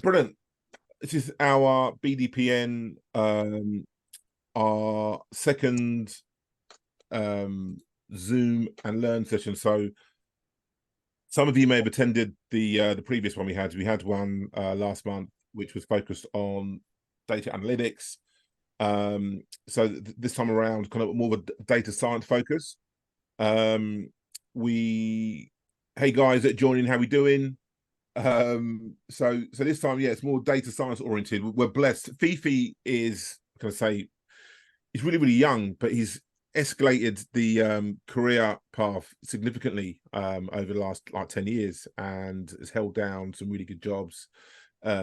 brilliant. This is our BDPN, our second Zoom and Learn session. So some of you may have attended the previous one we had. We had one last month, which was focused on data analytics. So this time around, kind of more of a data science focus. Hey guys that joining, how we doing? So this time, yeah, it's more data science oriented. We're blessed. Fiifi is, can I say, he's really young, but he's escalated the career path significantly over the last 10 years, and has held down some really good jobs,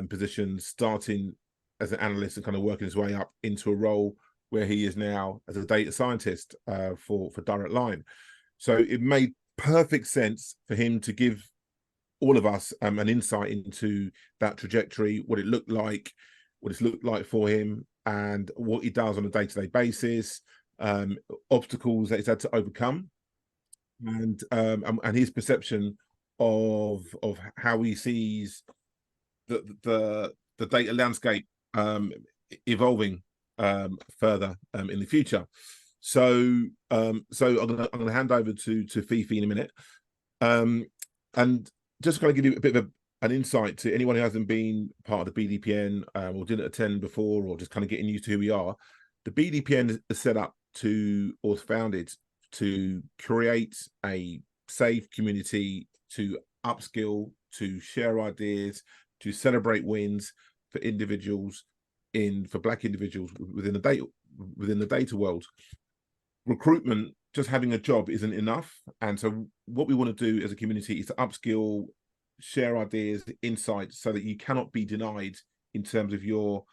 positions, starting as an analyst and kind of working his way up into a role where he is now as a data scientist for Direct Line. So it made perfect sense for him to give all of us an insight into that trajectory, what it looked like, what it's looked like for him, and what he does on a day-to-day basis, obstacles that he's had to overcome, and his perception of how he sees the data landscape evolving further in the future. So I'm gonna hand over to Fiifi in a minute, and just kind of give you a bit of an insight to anyone who hasn't been part of the BDPN or didn't attend before, or just kind of getting used to who we are. The BDPN is set up to, or founded to, create a safe community to upskill, to share ideas, to celebrate wins for individuals, for Black individuals within the data world. Recruitment, just having a job isn't enough, and so what we want to do as a community is to upskill, share ideas, insights, so that you cannot be denied in terms of your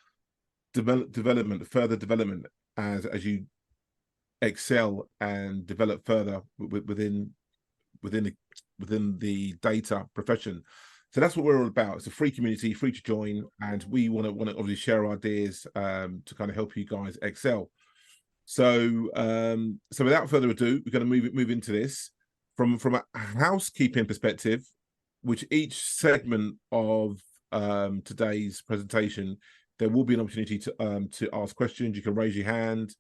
further development as you excel and develop further within the data profession. So that's what we're all about. It's a free community, free to join, and we want to obviously share our ideas to kind of help you guys excel. So without further ado, we're going to move into this from a housekeeping perspective, which each segment of today's presentation, there will be an opportunity to ask questions. You can raise your hand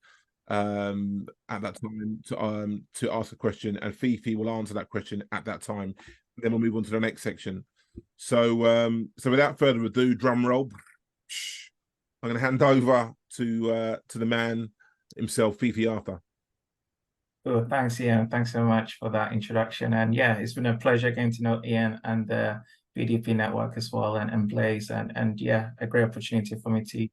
at that time to ask a question, and Fiifi will answer that question at that time. Then we'll move on to the next section. So without further ado, drum roll. I'm going to hand over to the man himself, Fiifi Arthur. Oh, thanks, Ian. Thanks so much for that introduction. And yeah, it's been a pleasure getting to know Ian and the BDP network as well, and Blaze, and yeah, a great opportunity for me to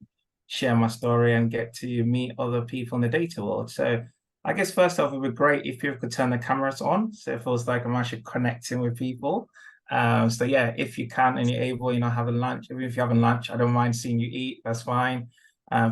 share my story and get to meet other people in the data world. So I guess first off, it would be great if people could turn the cameras on, so it feels like I'm actually connecting with people. So yeah, if you can and you're able, having lunch, even if you're having lunch, I don't mind seeing you eat, that's fine.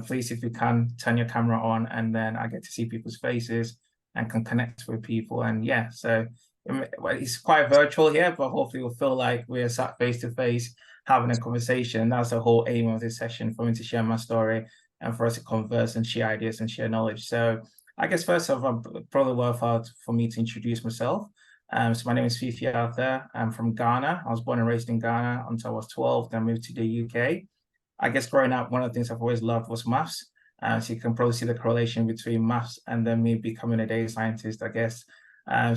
Please, if you can, turn your camera on, and then I get to see people's faces and can connect with people. And yeah, so it's quite virtual here, but hopefully we'll feel like we're sat face to face having a conversation. That's the whole aim of this session, for me to share my story and for us to converse and share ideas and share knowledge. So I guess first off, probably worthwhile for me to introduce myself. So my name is Fiifi Arthur. I'm from Ghana. I was born and raised in Ghana until I was 12, then moved to the UK. I guess growing up, one of the things I've always loved was maths. So you can probably see the correlation between maths and then me becoming a data scientist, I guess.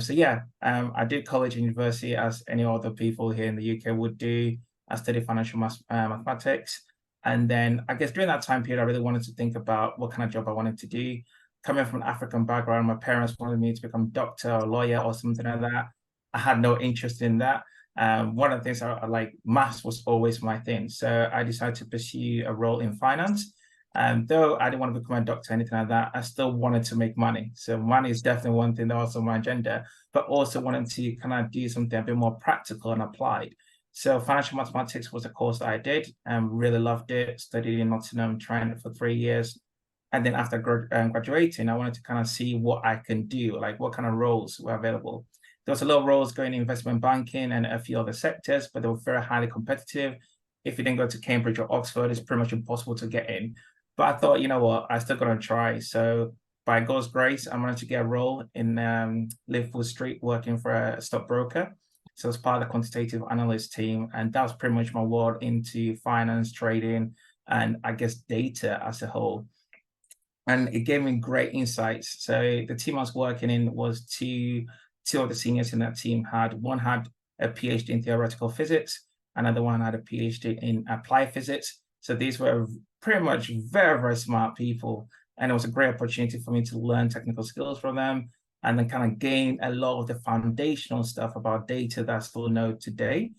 So yeah, I did college and university as any other people here in the UK would do. I studied financial mathematics. And then I guess during that time period, I really wanted to think about what kind of job I wanted to do. Coming from an African background, my parents wanted me to become a doctor or a lawyer or something like that. I had no interest in that. One of the things I like, maths was always my thing. So I decided to pursue a role in finance. Though I didn't want to become a doctor or anything like that, I still wanted to make money. So money is definitely one thing that was on my agenda, but also wanted to kind of do something a bit more practical and applied. So financial mathematics was a course that I did and really loved it. Studied in Nottingham, trained it for 3 years. And then after graduating, I wanted to kind of see what I can do, like what kind of roles were available. There was a lot of roles going in investment banking and a few other sectors, but they were very highly competitive. If you didn't go to Cambridge or Oxford, it's pretty much impossible to get in. But I thought, you know what, I still got to try. So by God's grace, I managed to get a role in Liverpool Street working for a stockbroker. So I was part of the quantitative analyst team, and that was pretty much my world into finance, trading, and I guess data as a whole. And it gave me great insights. So the team I was working in was two of the seniors in that team one had a PhD in theoretical physics, another one had a PhD in applied physics. So these were pretty much very, very smart people. And it was a great opportunity for me to learn technical skills from them and then kind of gain a lot of the foundational stuff about data that I still know today.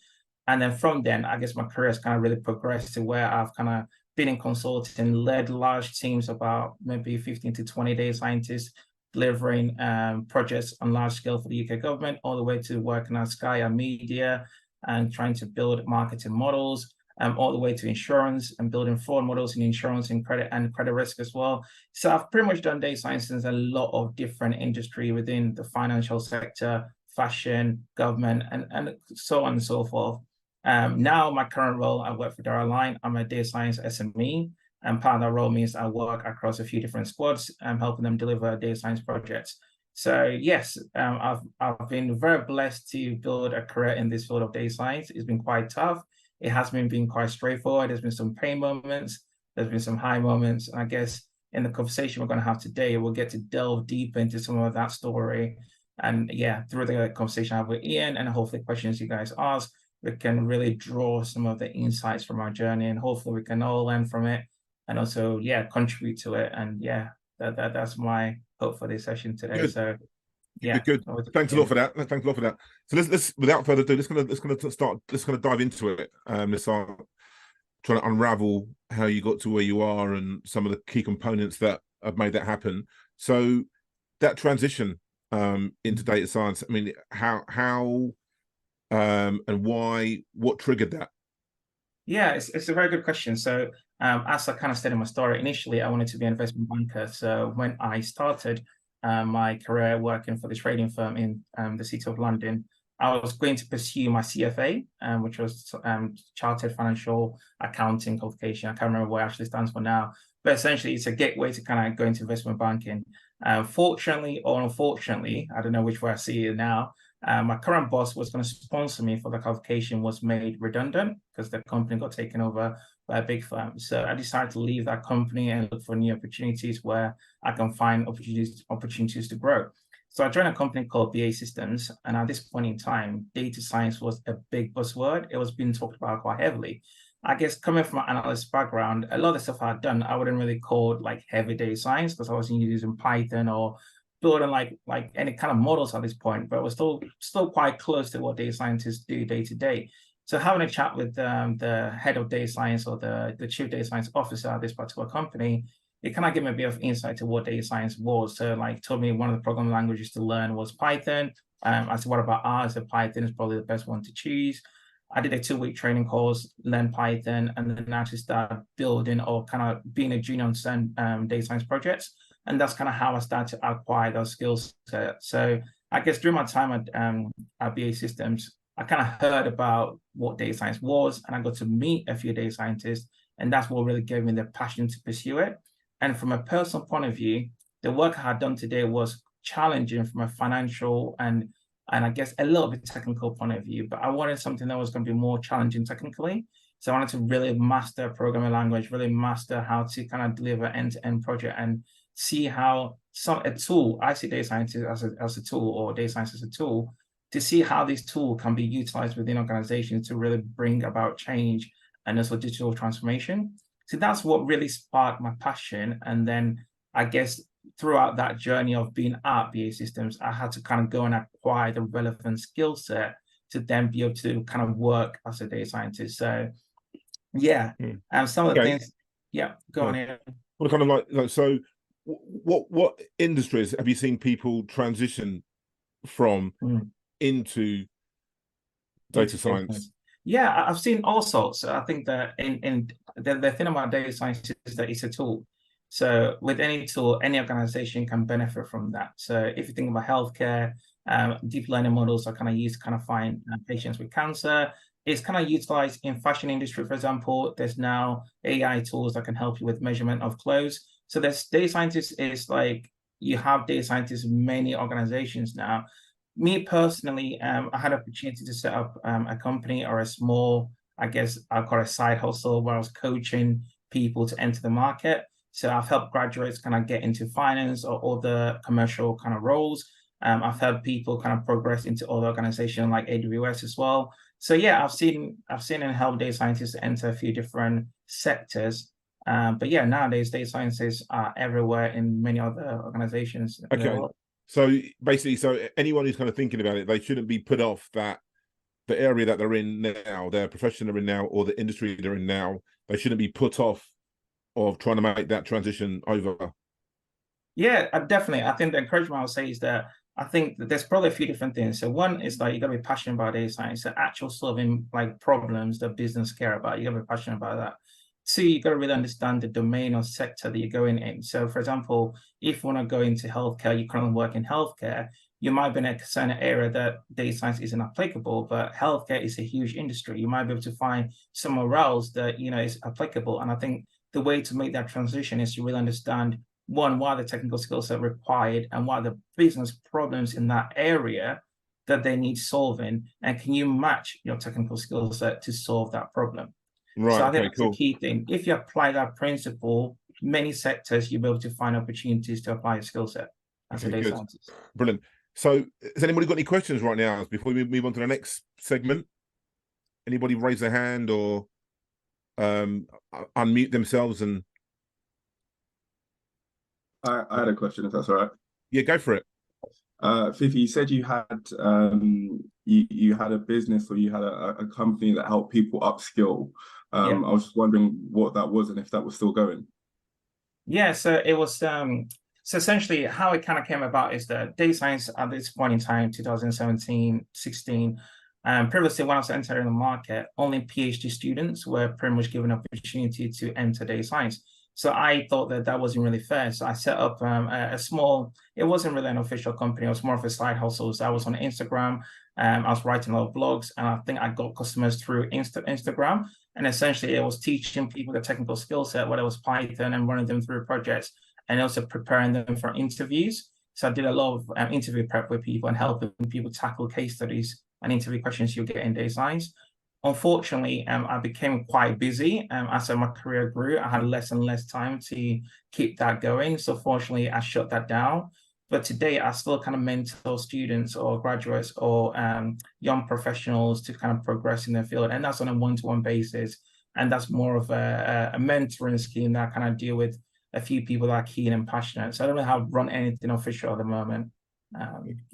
And then from then, I guess my career has kind of really progressed to where I've kind of been in consulting, led large teams, about maybe 15 to 20 data scientists, delivering projects on large scale for the UK government, all the way to working at Sky and media and trying to build marketing models, all the way to insurance and building fraud models in insurance and credit risk as well. So I've pretty much done data science in a lot of different industry within the financial sector, fashion, government, and so on and so forth. Now my current role, I work for Dara Line. I'm a data science SME, and part of that role means I work across a few different squads, helping them deliver data science projects. So yes, I've been very blessed to build a career in this field of data science. It's been quite tough. It has been quite straightforward. There's been some pain moments. There's been some high moments. And I guess in the conversation we're going to have today, we'll get to delve deep into some of that story. And yeah, through the conversation I have with Ian and hopefully questions you guys ask, we can really draw some of the insights from our journey, and hopefully we can all learn from it and also, yeah, contribute to it. And yeah, that's my hope for this session today. Good. So yeah, good. Thanks a lot for that. Thanks a lot for that. So let's without further ado, let's gonna dive into it. Let's start trying to unravel how you got to where you are and some of the key components that have made that happen. So that transition into data science, I mean, how and why, what triggered that? Yeah, it's a very good question. So as I kind of said in my story, initially I wanted to be an investment banker. So when I started my career working for the trading firm in the city of London, I was going to pursue my CFA, which was Chartered Financial Accounting qualification. I can't remember what it actually stands for now, but essentially it's a gateway to kind of go into investment banking. Fortunately or unfortunately, I don't know which way I see it now, my current boss was going to sponsor me for the qualification was made redundant because the company got taken over by a big firm. So I decided to leave that company and look for new opportunities where I can find opportunities to grow. So I joined a company called BA Systems, and at this point in time, data science was a big buzzword. It was being talked about quite heavily. I guess coming from an analyst background, a lot of the stuff I'd done, I wouldn't really call like heavy data science because I wasn't using Python or building like any kind of models at this point, but it was still quite close to what data scientists do day to day. So having a chat with the head of data science or the chief data science officer at this particular company, it kind of gave me a bit of insight to what data science was. So like told me one of the programming languages to learn was Python. I said, what about R? I said, Python is probably the best one to choose. I did a 2-week training course, learned Python, and then actually started building or kind of being a junior on some data science projects. And that's kind of how I started to acquire those skills. So I guess during my time at BA Systems, I kind of heard about what data science was, and I got to meet a few data scientists, and that's what really gave me the passion to pursue it. And from a personal point of view, the work I had done today was challenging from a financial and I guess a little bit technical point of view, but I wanted something that was going to be more challenging technically. So I wanted to really master programming language, really master how to kind of deliver end-to-end project and see how a tool, I see data science as a tool or data science as a tool, to see how this tool can be utilized within organizations to really bring about change and also digital transformation. So that's what really sparked my passion. And then I guess throughout that journey of being at BA Systems, I had to kind of go and acquire the relevant skill set to then be able to kind of work as a data scientist. So yeah, some of the things, go on here. What kind of like so what industries have you seen people transition from into data science? Yeah, I've seen all sorts. I think that in the thing about data science is that it's a tool. So with any tool, any organization can benefit from that. So if you think about healthcare, deep learning models are kind of used to kind of find patients with cancer. It's kind of utilized in fashion industry, for example. There's now AI tools that can help you with measurement of clothes. So there's data scientists is like, you have data scientists in many organizations now. me personally, I had an opportunity to set up a company or a small, I guess I'll call it a side hustle, where I was coaching people to enter the market. So I've helped graduates kind of get into finance or other commercial kind of roles. I've helped people kind of progress into other organizations like AWS as well. So yeah, I've seen and helped data scientists enter a few different sectors. But yeah, nowadays data scientists are everywhere in many other organizations in the Okay. world. So basically, so anyone who's kind of thinking about it, they shouldn't be put off that the area that they're in now, their profession they're in now, or the industry they're in now, they shouldn't be put off of trying to make that transition over. Yeah, definitely. I think the encouragement I would say is that I think that there's probably a few different things. So one is like you gotta be passionate about data science, the actual solving like problems that business care about. You gotta be passionate about that. Two, you gotta really understand the domain or sector that you're going in. So for example, if you want to go into healthcare, you currently work in healthcare, you might be in a certain area that data science isn't applicable, but healthcare is a huge industry. You might be able to find somewhere else that is applicable. And I think the way to make that transition is to really understand one, what are the technical skill set required and what are the business problems in that area that they need solving, and can you match your technical skill set to solve that problem? So Right. I think Okay. that's a Cool. key thing. If you apply that principle, many sectors you'll be able to find opportunities to apply your skill set as a Okay. data Good. scientist. Brilliant. So, has anybody got any questions right now before we move on to the next segment? Anybody raise their hand or unmute themselves and I had a question, if that's all right. yeah, go for it. Fiifi, you said you had you had a business, or you had a company that helped people upskill. Yeah. I was just wondering what that was and if that was still going. Yeah, so it was so essentially how it kind of came about is that data science at this point in time, 2017, 16, previously when I was entering the market, only PhD students were pretty much given an opportunity to enter data science. So I thought that that wasn't really fair. So I set up a small, it wasn't really an official company, it was more of a side hustle. So I was on Instagram, I was writing a lot of blogs, and I think I got customers through Instagram. And essentially, it was teaching people the technical skill set, whether it was Python, and running them through projects, and also preparing them for interviews. So I did a lot of interview prep with people and helping people tackle case studies and interview questions you'll get in data science. Unfortunately, I became quite busy as my career grew. I had less and less time to keep that going. So fortunately, I shut that down. But today, I still kind of mentor students or graduates or young professionals to kind of progress in their field. And that's on a one-to-one basis. And that's more of a mentoring scheme that I kind of deal with a few people that are keen and passionate. So I don't know how to run anything official at the moment.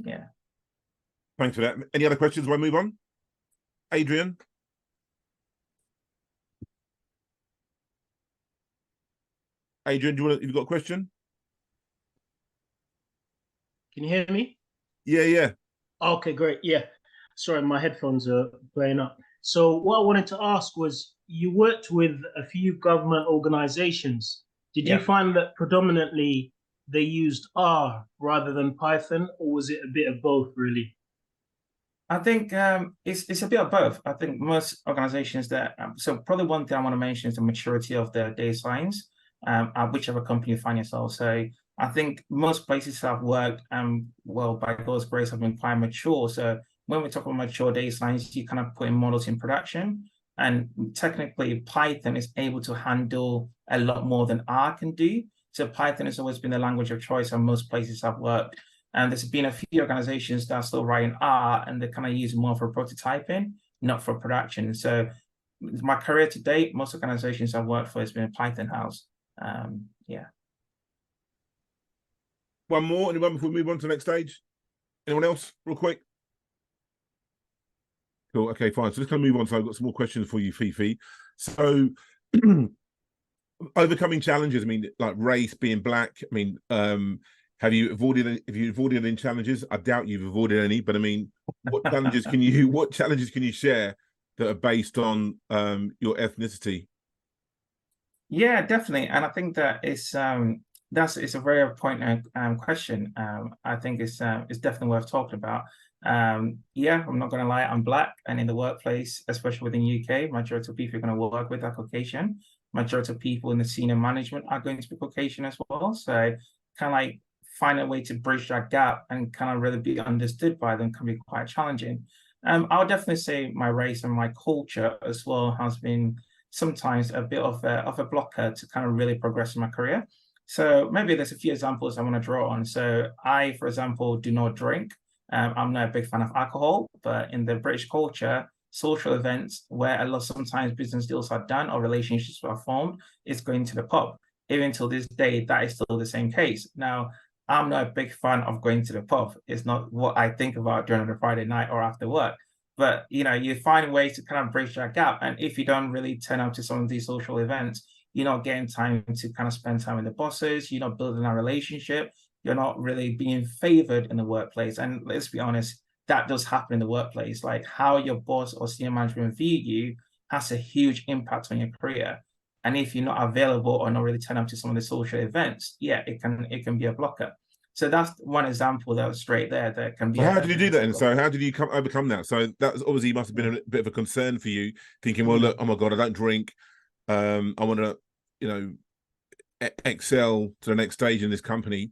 Yeah. Thanks for that. Any other questions while I move on? Adrian? Adrian, you've got a question? Can you hear me? Yeah. Okay, great. Yeah. Sorry, my headphones are playing up. So what I wanted to ask was, you worked with a few government organizations. Did you find that predominantly they used R rather than Python, or was it a bit of both, really? I think it's a bit of both. I think most organizations that, so probably one thing I want to mention is the maturity of the data science, at whichever company you find yourself. So I think most places I've worked, well, by God's grace, have been quite mature. So when we talk about mature data science, you kind of put in models in production. And technically, Python is able to handle a lot more than R can do. So Python has always been the language of choice on most places I've worked. And there's been a few organizations that are still writing R, and they kind of use more for prototyping, not for production. So my career to date, most organizations I've worked for has been a Python house. Yeah. One more, anyone before we move on to the next stage? Anyone else, real quick? Cool. Okay, fine. So let's kind of move on. So I've got some more questions for you, Fiifi. So overcoming challenges, I mean, like race, being black, I mean, have you avoided any challenges? I doubt you've avoided any, but I mean, what challenges can you share that are based on your ethnicity? Yeah, definitely. And I think that it's a very poignant question. I think it's definitely worth talking about. Yeah, I'm not gonna lie, I'm black, and in the workplace, especially within UK, majority of people you're gonna work with are Caucasian. Majority of people in the senior management are going to be Caucasian as well. So kind of like find a way to bridge that gap and kind of really be understood by them can be quite challenging. I'll definitely say my race and my culture as well has been sometimes a bit of a blocker to kind of really progress in my career. So maybe there's a few examples I want to draw on. So I, for example, do not drink. I'm not a big fan of alcohol, but in the British culture, social events where a lot sometimes business deals are done or relationships are formed is going to the pub. Even till this day, that is still the same case. Now, I'm not a big fan of going to the pub. It's not what I think about during the Friday night or after work. But you find ways to kind of bridge that gap. And if you don't really turn up to some of these social events, you're not getting time to kind of spend time with the bosses, you're not building a relationship, you're not really being favored in the workplace. And let's be honest, that does happen in the workplace. Like how your boss or senior management view you has a huge impact on your career. And if you're not available or not really turn up to some of the social events, yeah, it can be a blocker. So that's one example that was straight there that can be. Well, how did you do that? And so how did you overcome that? So that was obviously must have been a bit of a concern for you, thinking, well, look, oh my God, I don't drink. I want to, excel to the next stage in this company.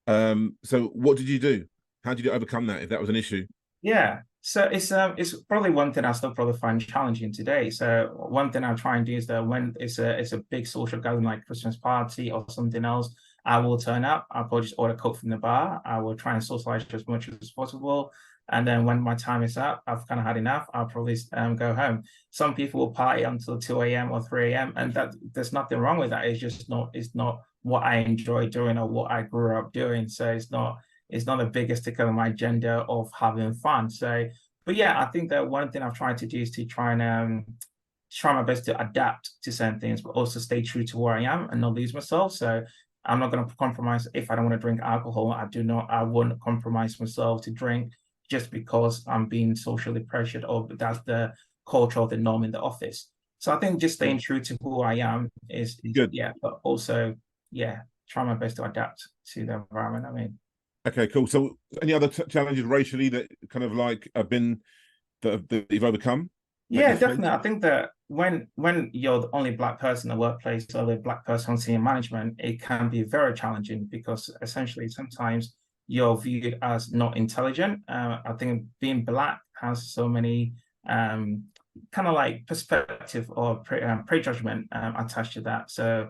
So what did you do? How did you overcome that if that was an issue? Yeah. So it's probably one thing I still probably find challenging today. So one thing I try and do is that when it's a big social gathering like Christmas party or something else, I will turn up. I'll probably just order Coke from the bar. I will try and socialize as much as possible. And then when my time is up, I've kind of had enough, I'll probably go home. Some people will party until 2 a.m. or 3 a.m. And there's nothing wrong with that. It's not what I enjoy doing or what I grew up doing. So it's not the biggest tick on my agenda of having fun. So, but yeah, I think that one thing I've tried to do is to try and try my best to adapt to certain things, but also stay true to where I am and not lose myself. So I'm not going to compromise if I don't want to drink alcohol. I won't compromise myself to drink just because I'm being socially pressured or that's the culture of the norm in the office. So I think just staying true to who I am is good. Yeah, but also, yeah, try my best to adapt to the environment I'm in. Okay, cool. So any other challenges racially that kind of like have been that you've overcome? Yeah, definitely. I think that when you're the only Black person in the workplace or the Black person on senior management, it can be very challenging because essentially sometimes you're viewed as not intelligent. I think being Black has so many kind of like perspective or prejudgment attached to that. So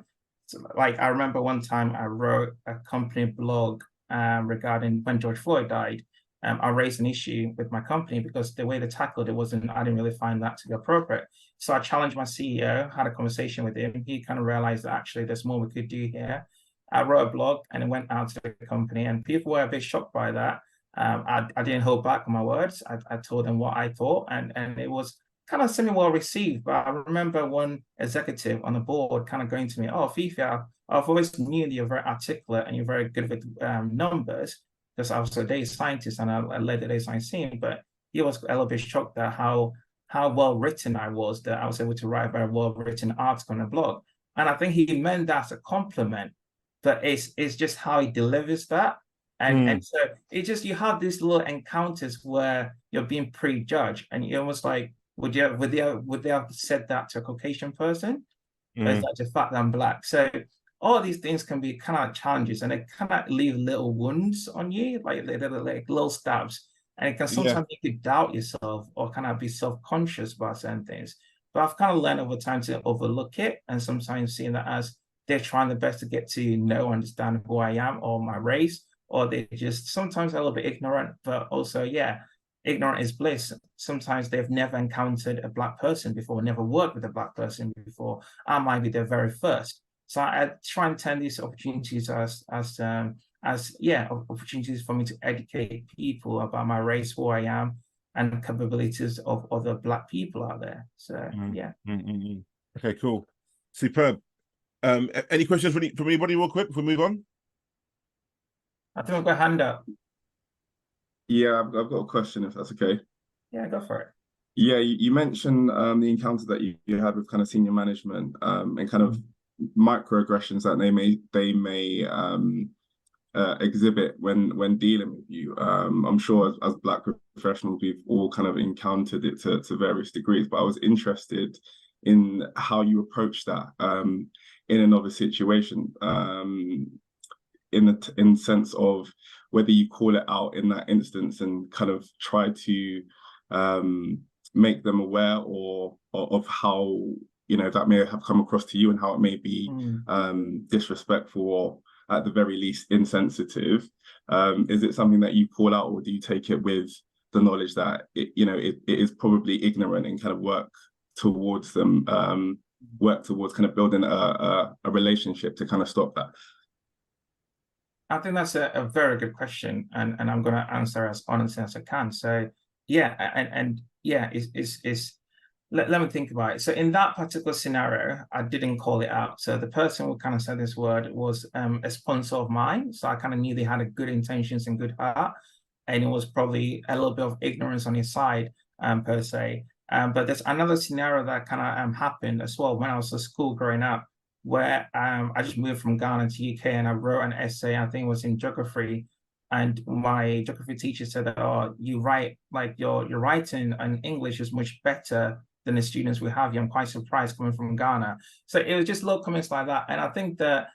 like I remember one time I wrote a company blog regarding when George Floyd died. I raised an issue with my company because the way they tackled it I didn't really find that to be appropriate. So I challenged my CEO, had a conversation with him. He kind of realized that actually there's more we could do here. I wrote a blog and it went out to the company and people were a bit shocked by that. I didn't hold back on my words. I told them what I thought and it was kind of semi-well received. But I remember one executive on the board kind of going to me, oh, Fiifi, I've always knew that you're very articulate and you're very good with numbers, because I was a data scientist and I led the data science team, but he was a little bit shocked at how well written I was, that I was able to write a very well written article on a blog. And I think he meant that as a compliment, but it's just how he delivers that. And so it just, you have these little encounters where you're being prejudged and you're almost like, would they have said that to a Caucasian person? Or is that the fact that I'm Black? So all of these things can be kind of challenges and they kind of leave little wounds on you, like little stabs. And it can sometimes make you doubt yourself or kind of be self-conscious about certain things. But I've kind of learned over time to overlook it and sometimes seeing that as they're trying their best to get to know, understand who I am or my race, or they're just sometimes a little bit ignorant, but also, yeah, ignorant is bliss. Sometimes they've never encountered a Black person before, never worked with a Black person before. I might be their very first. So I try and turn these opportunities as opportunities for me to educate people about my race, who I am, and capabilities of other Black people out there. So yeah. Okay, cool, superb. Any questions from anybody real quick before we move on? I think I've got a hand up. Yeah, I've got a question if that's okay. Yeah, go for it. Yeah, you mentioned the encounter that you had with kind of senior management and kind of microaggressions that they may exhibit when dealing with you. I'm sure as Black professionals, we've all kind of encountered it to various degrees, but I was interested in how you approach that in another situation. in the sense of whether you call it out in that instance and kind of try to make them aware or of how, you know, that may have come across to you and how it may be disrespectful or at the very least insensitive. Is it something that you call out, or do you take it with the knowledge that it is probably ignorant and kind of work towards kind of building a relationship to kind of stop that? I think that's a very good question, and I'm going to answer as honestly as I can. So yeah, and yeah, let me think about it. So in that particular scenario, I didn't call it out. So the person who kind of said this word was a sponsor of mine. So I kind of knew they had a good intentions and good heart, and it was probably a little bit of ignorance on his side, per se. But there's another scenario that kind of happened as well when I was at school growing up, where I just moved from Ghana to UK, and I wrote an essay, I think it was in geography. And my geography teacher said that, oh, you write, like your writing in English is much better than the students we have here. I'm quite surprised coming from Ghana. So it was just little comments like that. And I think that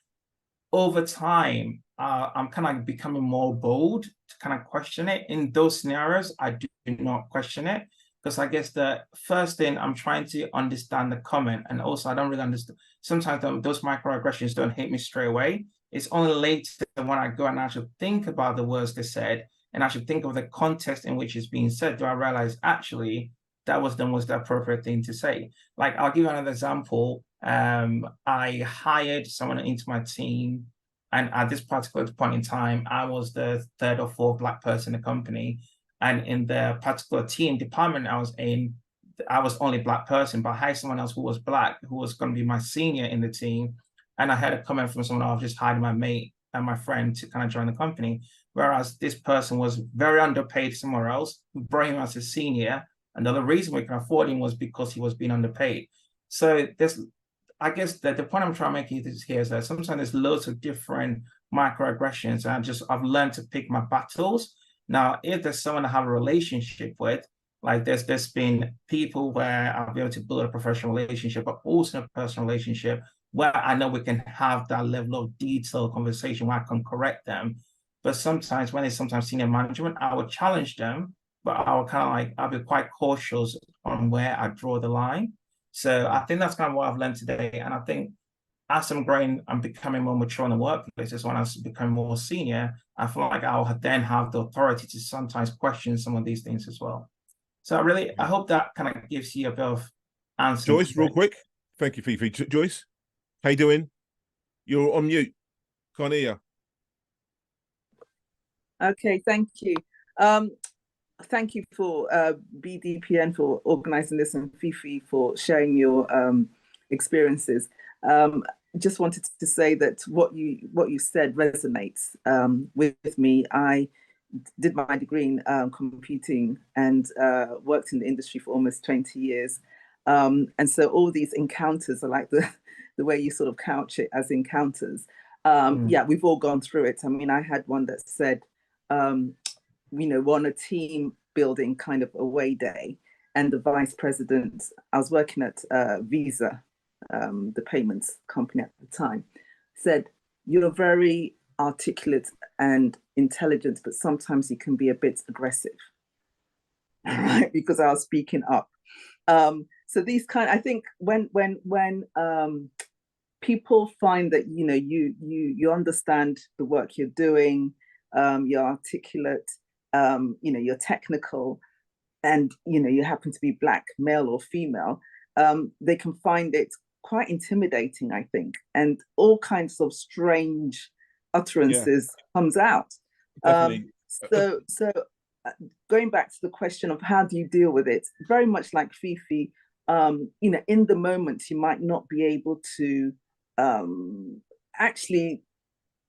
over time, I'm kind of becoming more bold to kind of question it. In those scenarios, I do not question it, because I guess the first thing, I'm trying to understand the comment. And also, I don't really understand. Sometimes those microaggressions don't hit me straight away. It's only later when I go and actually think about the words they said, and actually think of the context in which it's being said, do I realize actually that was the appropriate thing to say. Like, I'll give you another example. I hired someone into my team, and at this particular point in time, I was the third or fourth Black person in the company. And in the particular team department I was in, I was only Black person, but I hired someone else who was Black, who was going to be my senior in the team. And I had a comment from someone, I've just hired my mate and my friend to kind of join the company. Whereas this person was very underpaid somewhere else, who brought him as a senior. And the other reason we can afford him was because he was being underpaid. So I guess that the point I'm trying to make here is that sometimes there's loads of different microaggressions, and I've learned to pick my battles. Now, if there's someone I have a relationship with, like there's been people where I'll be able to build a professional relationship, but also a personal relationship where I know we can have that level of detailed conversation where I can correct them. But sometimes when it's senior management, I would challenge them, but I'll be quite cautious on where I draw the line. So I think that's kind of what I've learned today. And I think as I'm growing, I'm becoming more mature in the workplace. When I become more senior, I feel like I'll then have the authority to sometimes question some of these things as well. So I hope that kind of gives you a bit of answer. Joyce, real quick. Thank you, Fiifi. Joyce, how you doing? You're on mute. Can't hear you. Okay, thank you. Thank you for BDPN for organizing this, and Fiifi for sharing your experiences. Just wanted to say that what you said resonates with me. I did my degree in computing and worked in the industry for almost 20 years. And so all these encounters are like the way you sort of couch it as encounters. Yeah, we've all gone through it. I mean, I had one that said, we're on a team building kind of away day, and the vice president, I was working at Visa, the payments company at the time, said, you're very articulate and intelligent, but sometimes you can be a bit aggressive, right? Because I was speaking up. So these I think when people find that, you understand the work you're doing, you're articulate, you're technical, and you happen to be Black, male or female, they can find it quite intimidating, I think, and all kinds of strange utterances comes out. So going back to the question of how do you deal with it, very much like Fiifi, in the moment you might not be able to actually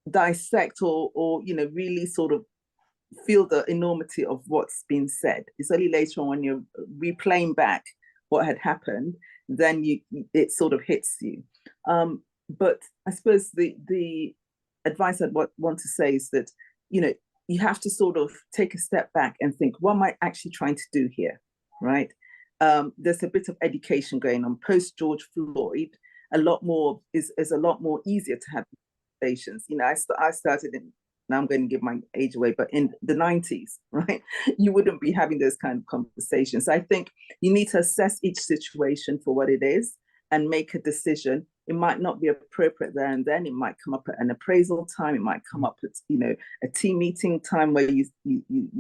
dissect or really sort of feel the enormity of what's been said. It's only later on when you're replaying back what had happened, then it sort of hits you. But I suppose the advice I'd want to say is that, you have to sort of take a step back and think, what am I actually trying to do here, right? There's a bit of education going on. Post George Floyd, a lot more is a lot more easier to have conversations. You know, I started in, now I'm going to give my age away, but in the 90s, right? You wouldn't be having those kind of conversations. I think you need to assess each situation for what it is and make a decision. It might not be appropriate there and then. It might come up at an appraisal time. It might come up at, you know, a team meeting time where you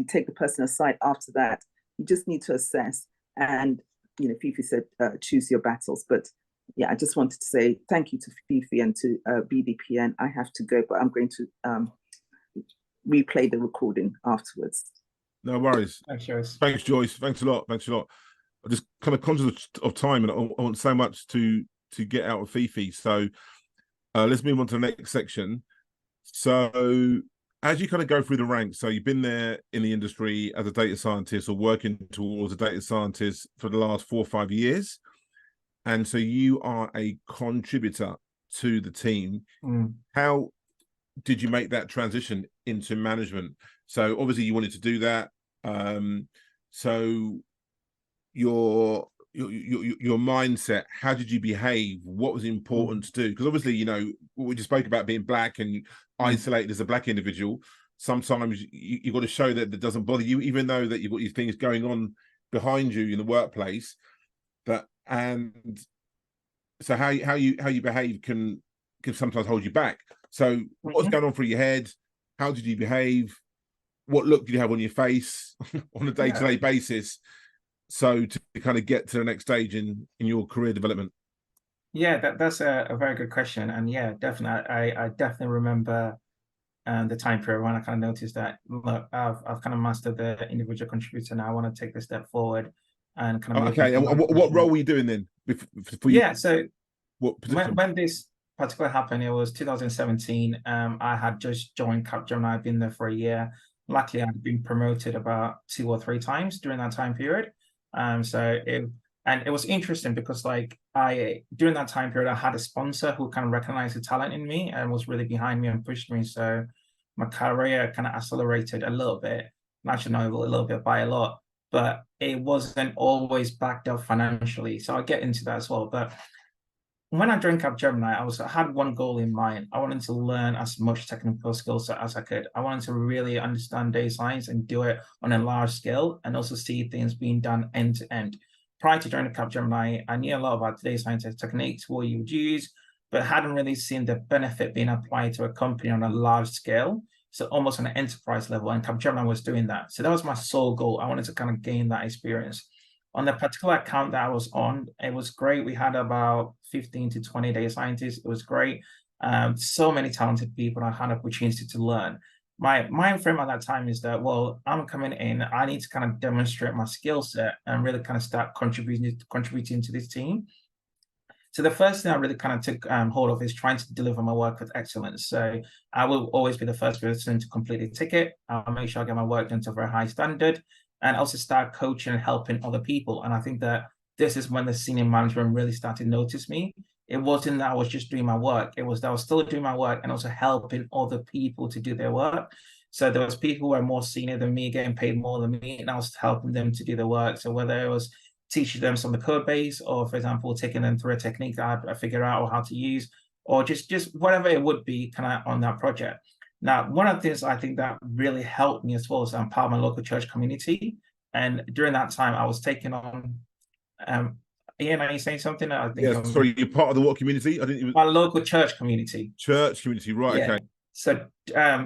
take the person aside after that. You just need to assess. And, you know, Fiifi said, choose your battles. But yeah, I just wanted to say thank you to Fiifi and to BDPN. I have to go, but I'm going to replay the recording afterwards. No worries. Thanks, Joyce. Thanks, Joyce. Thanks a lot. Thanks a lot. I'm just kind of conscious of time, and I want so much to get out of Fiifi. So let's move on to the next section. So as you kind of go through the ranks, so you've been there in the industry as a data scientist or working towards a data scientist for the last 4 or 5 years. And so you are a contributor to the team. How did you make that transition into management? So obviously you wanted to do that. So your mindset, how did you behave? What was important to do? Because obviously, you know, we just spoke about being black and isolated as a black individual. Sometimes you got to show that it doesn't bother you, even though that you've got these things going on behind you in the workplace. And so how you behave can sometimes hold you back. So what's going on through your head? How did you behave? What look did you have on your face on a day-to-day basis? So to kind of get to the next stage in your career development. Yeah, that's a very good question. And yeah, definitely, I definitely remember the time period when I kind of noticed that, look, I've kind of mastered the individual contributor now. I want to take the step forward and kind of okay. And what role were you doing then? Yeah, so what position? When this particularly happened, it was 2017. I had just joined Capgemini. I'd been there for a year. Luckily, I'd been promoted about 2 or 3 times during that time period. It was interesting because like during that time period, I had a sponsor who kind of recognized the talent in me and was really behind me and pushed me. So my career kind of accelerated a little bit, actually not a little bit, by a lot, but it wasn't always backed up financially. So I'll get into that as well. But when I joined Capgemini, I had one goal in mind. I wanted to learn as much technical skill set as I could. I wanted to really understand data science and do it on a large scale, and also see things being done end to end. Prior to joining Capgemini, I knew a lot about data science techniques, what you would use, but hadn't really seen the benefit being applied to a company on a large scale. So almost on an enterprise level, and Capgemini was doing that. So that was my sole goal. I wanted to kind of gain that experience. On the particular account that I was on, it was great. We had about 15 to 20 data scientists. It was great. So many talented people. I had an opportunity to learn. My mind frame at that time is that, well, I'm coming in. I need to kind of demonstrate my skill set and really kind of start contributing to this team. So the first thing I really kind of took hold of is trying to deliver my work with excellence. So I will always be the first person to complete a ticket. I'll make sure I get my work done to a very high standard, and also start coaching and helping other people. And I think that this is when the senior management really started to notice me. It wasn't that I was just doing my work. It was that I was still doing my work and also helping other people to do their work. So there was people who were more senior than me, getting paid more than me, and I was helping them to do the work. So whether it was teaching them some of the code base, or for example, taking them through a technique that I figured out or how to use, or just whatever it would be kind of on that project. Now, one of the things I think that really helped me as well is I'm part of my local church community. And during that time, I was taking on, Ian, are you saying something? I think sorry, you're part of the what community? I didn't even... My local church community. Church community, right, yeah. Okay. So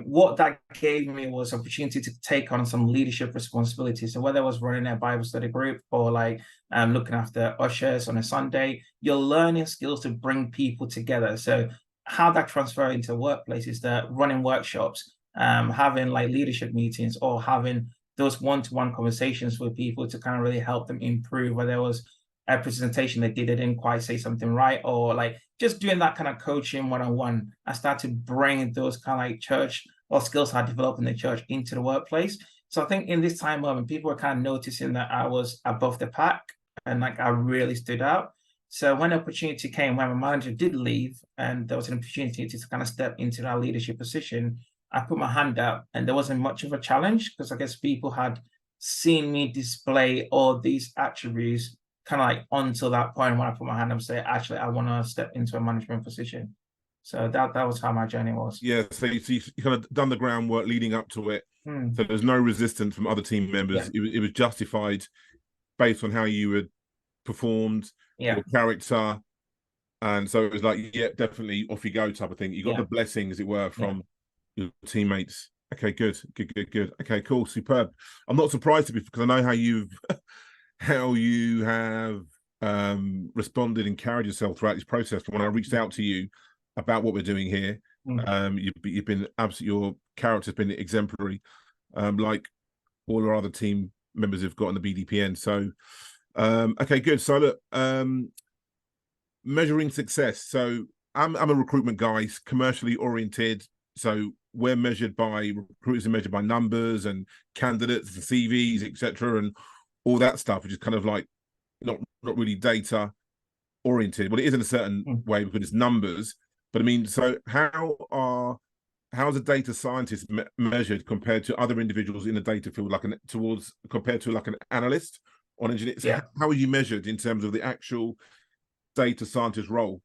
what that gave me was opportunity to take on some leadership responsibilities. So whether I was running a Bible study group or like looking after ushers on a Sunday, you're learning skills to bring people together. So how that transfer into the workplace is that running workshops, having like leadership meetings, or having those one-to-one conversations with people to kind of really help them improve, whether there was a presentation they didn't quite say something right, or like just doing that kind of coaching one-on-one. I started to bring those kind of like church or skills I developed in the church into the workplace. So I think in this time moment, people were kind of noticing that I was above the pack and like I really stood out. So when the opportunity came, when my manager did leave and there was an opportunity to kind of step into that leadership position, I put my hand up, and there wasn't much of a challenge because I guess people had seen me display all these attributes kind of like until that point when I put my hand up and say, actually, I want to step into a management position. So that was how my journey was. Yeah, so you kind of done the groundwork leading up to it. So there's no resistance from other team members. It was justified based on how you had performed, your character. And so it was like, yeah, definitely off you go type of thing. You got the blessing, as it were, from your teammates. Okay, good. Okay, cool, superb. I'm not surprised because I know how you have responded and carried yourself throughout this process. When I reached out to you about what we're doing here, you've been absolutely, your character's been exemplary, like all our other team members have got in the BDPN. So, okay, good. So look, measuring success. So I'm a recruitment guy, commercially oriented. So we're measured by, recruiters are measured by numbers and candidates and CVs, etc., and all that stuff, which is kind of like not really data oriented. Well, it is in a certain way because it's numbers. But I mean, so how's a data scientist measured compared to other individuals in the data field, compared to like an analyst or an engineer? So how are you measured in terms of the actual data scientist role?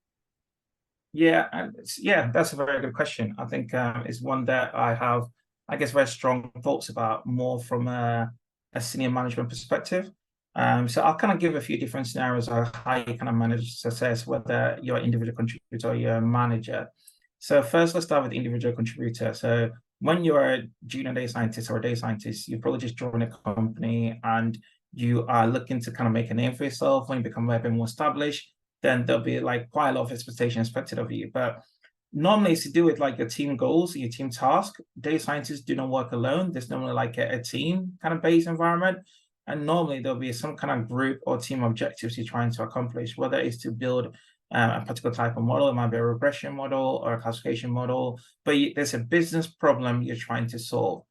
That's a very good question. I think it's one that I have, I guess, very strong thoughts about, more from a senior management perspective. So I'll kind of give a few different scenarios of how you kind of manage success, whether you're an individual contributor or you're a manager. So first, let's start with the individual contributor. So when you're a junior data scientist or a data scientist, you probably just joined a company and you are looking to kind of make a name for yourself. When you become a bit more established, then there'll be like quite a lot of expectation expected of you. But normally it's to do with like your team goals, your team task. Data scientists do not work alone. There's normally like a team kind of based environment. And normally there'll be some kind of group or team objectives you're trying to accomplish, whether it's to build a particular type of model. It might be a regression model or a classification model, but there's a business problem you're trying to solve.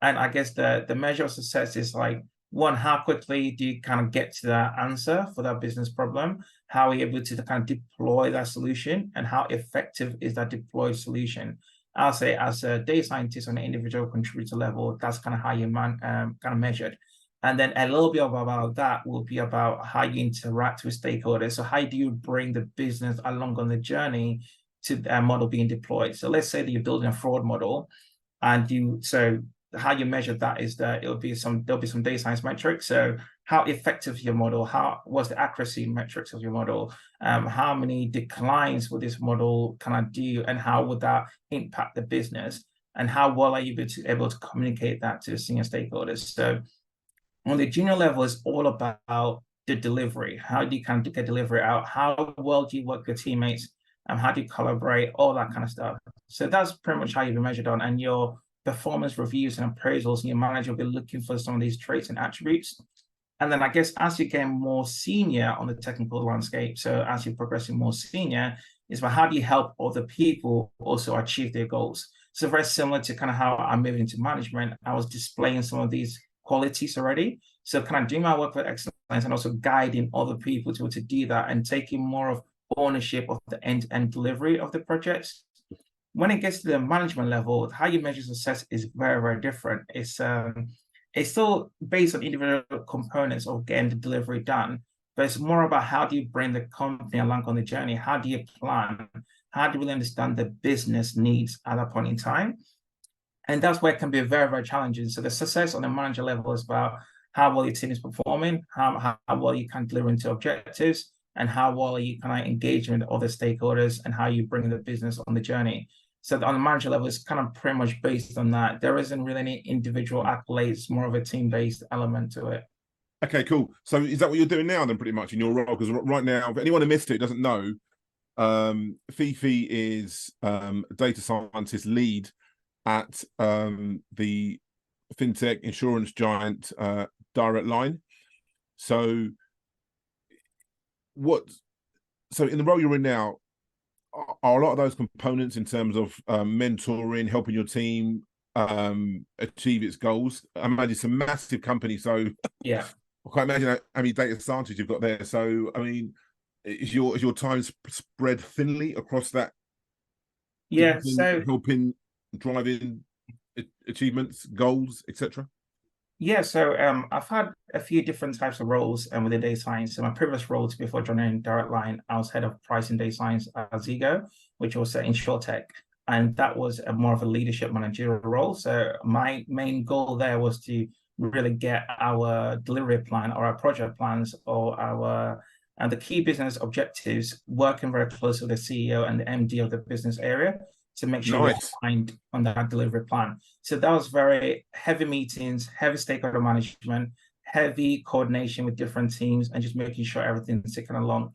And I guess the measure of success is like, one, how quickly do you kind of get to that answer for that business problem? How are you able to kind of deploy that solution? And how effective is that deployed solution? I'll say as a data scientist on an individual contributor level, that's kind of how you kind of measured. And then a little bit about that will be about how you interact with stakeholders. So how do you bring the business along on the journey to a model being deployed? So let's say that you're building a fraud model, and how you measure that is that there'll be some data science metrics. So how effective your model, what's the accuracy metrics of your model, how many declines will this model kind of do, and how would that impact the business, and how well are you able to communicate that to the senior stakeholders? So on the junior level, it's all about the delivery. How do you kind of get delivery out? How well do you work with your teammates? How do you collaborate? All that kind of stuff. So that's pretty much how you'll be measured on. And your performance reviews and appraisals, and your manager will be looking for some of these traits and attributes. And then I guess as you get more senior on the technical landscape, so as you're progressing more senior, is about how do you help other people also achieve their goals? So very similar to kind of how I moved into management, I was displaying some of these qualities already. So kind of doing my work with excellence and also guiding other people to do that and taking more of ownership of the end-to-end delivery of the projects. When it gets to the management level, how you measure success is very, very different. It's still based on individual components of getting the delivery done, but it's more about how do you bring the company along on the journey? How do you plan? How do you really understand the business needs at that point in time? And that's where it can be very, very challenging. So the success on the manager level is about how well your team is performing, how well you can deliver into objectives, and how well you kind of engage with other stakeholders, and how you bring the business on the journey. So on the manager level, it's kind of pretty much based on that. There isn't really any individual accolades, more of a team-based element to it. Okay, cool. So is that what you're doing now then, pretty much, in your role? Because right now, if anyone who missed it doesn't know, Fiifi is data scientist lead at the FinTech insurance giant Direct Line. So in the role you're in now, are a lot of those components in terms of mentoring, helping your team achieve its goals? I imagine it's a massive company, so yeah, I can't imagine how many data scientists you've got there. So I mean, is your time spread thinly across that? Yeah, so helping, driving achievements, goals, etc. Yeah, so I've had a few different types of roles within data science. So my previous role before joining Direct Line, I was head of pricing data science at Zigo, which was in ShoreTech. And that was more of a leadership managerial role. So my main goal there was to really get our delivery plan or our project plans or our and the key business objectives, working very closely with the CEO and the MD of the business area to make sure we're aligned on that delivery plan. So that was very heavy meetings, heavy stakeholder management, heavy coordination with different teams, and just making sure everything's ticking along.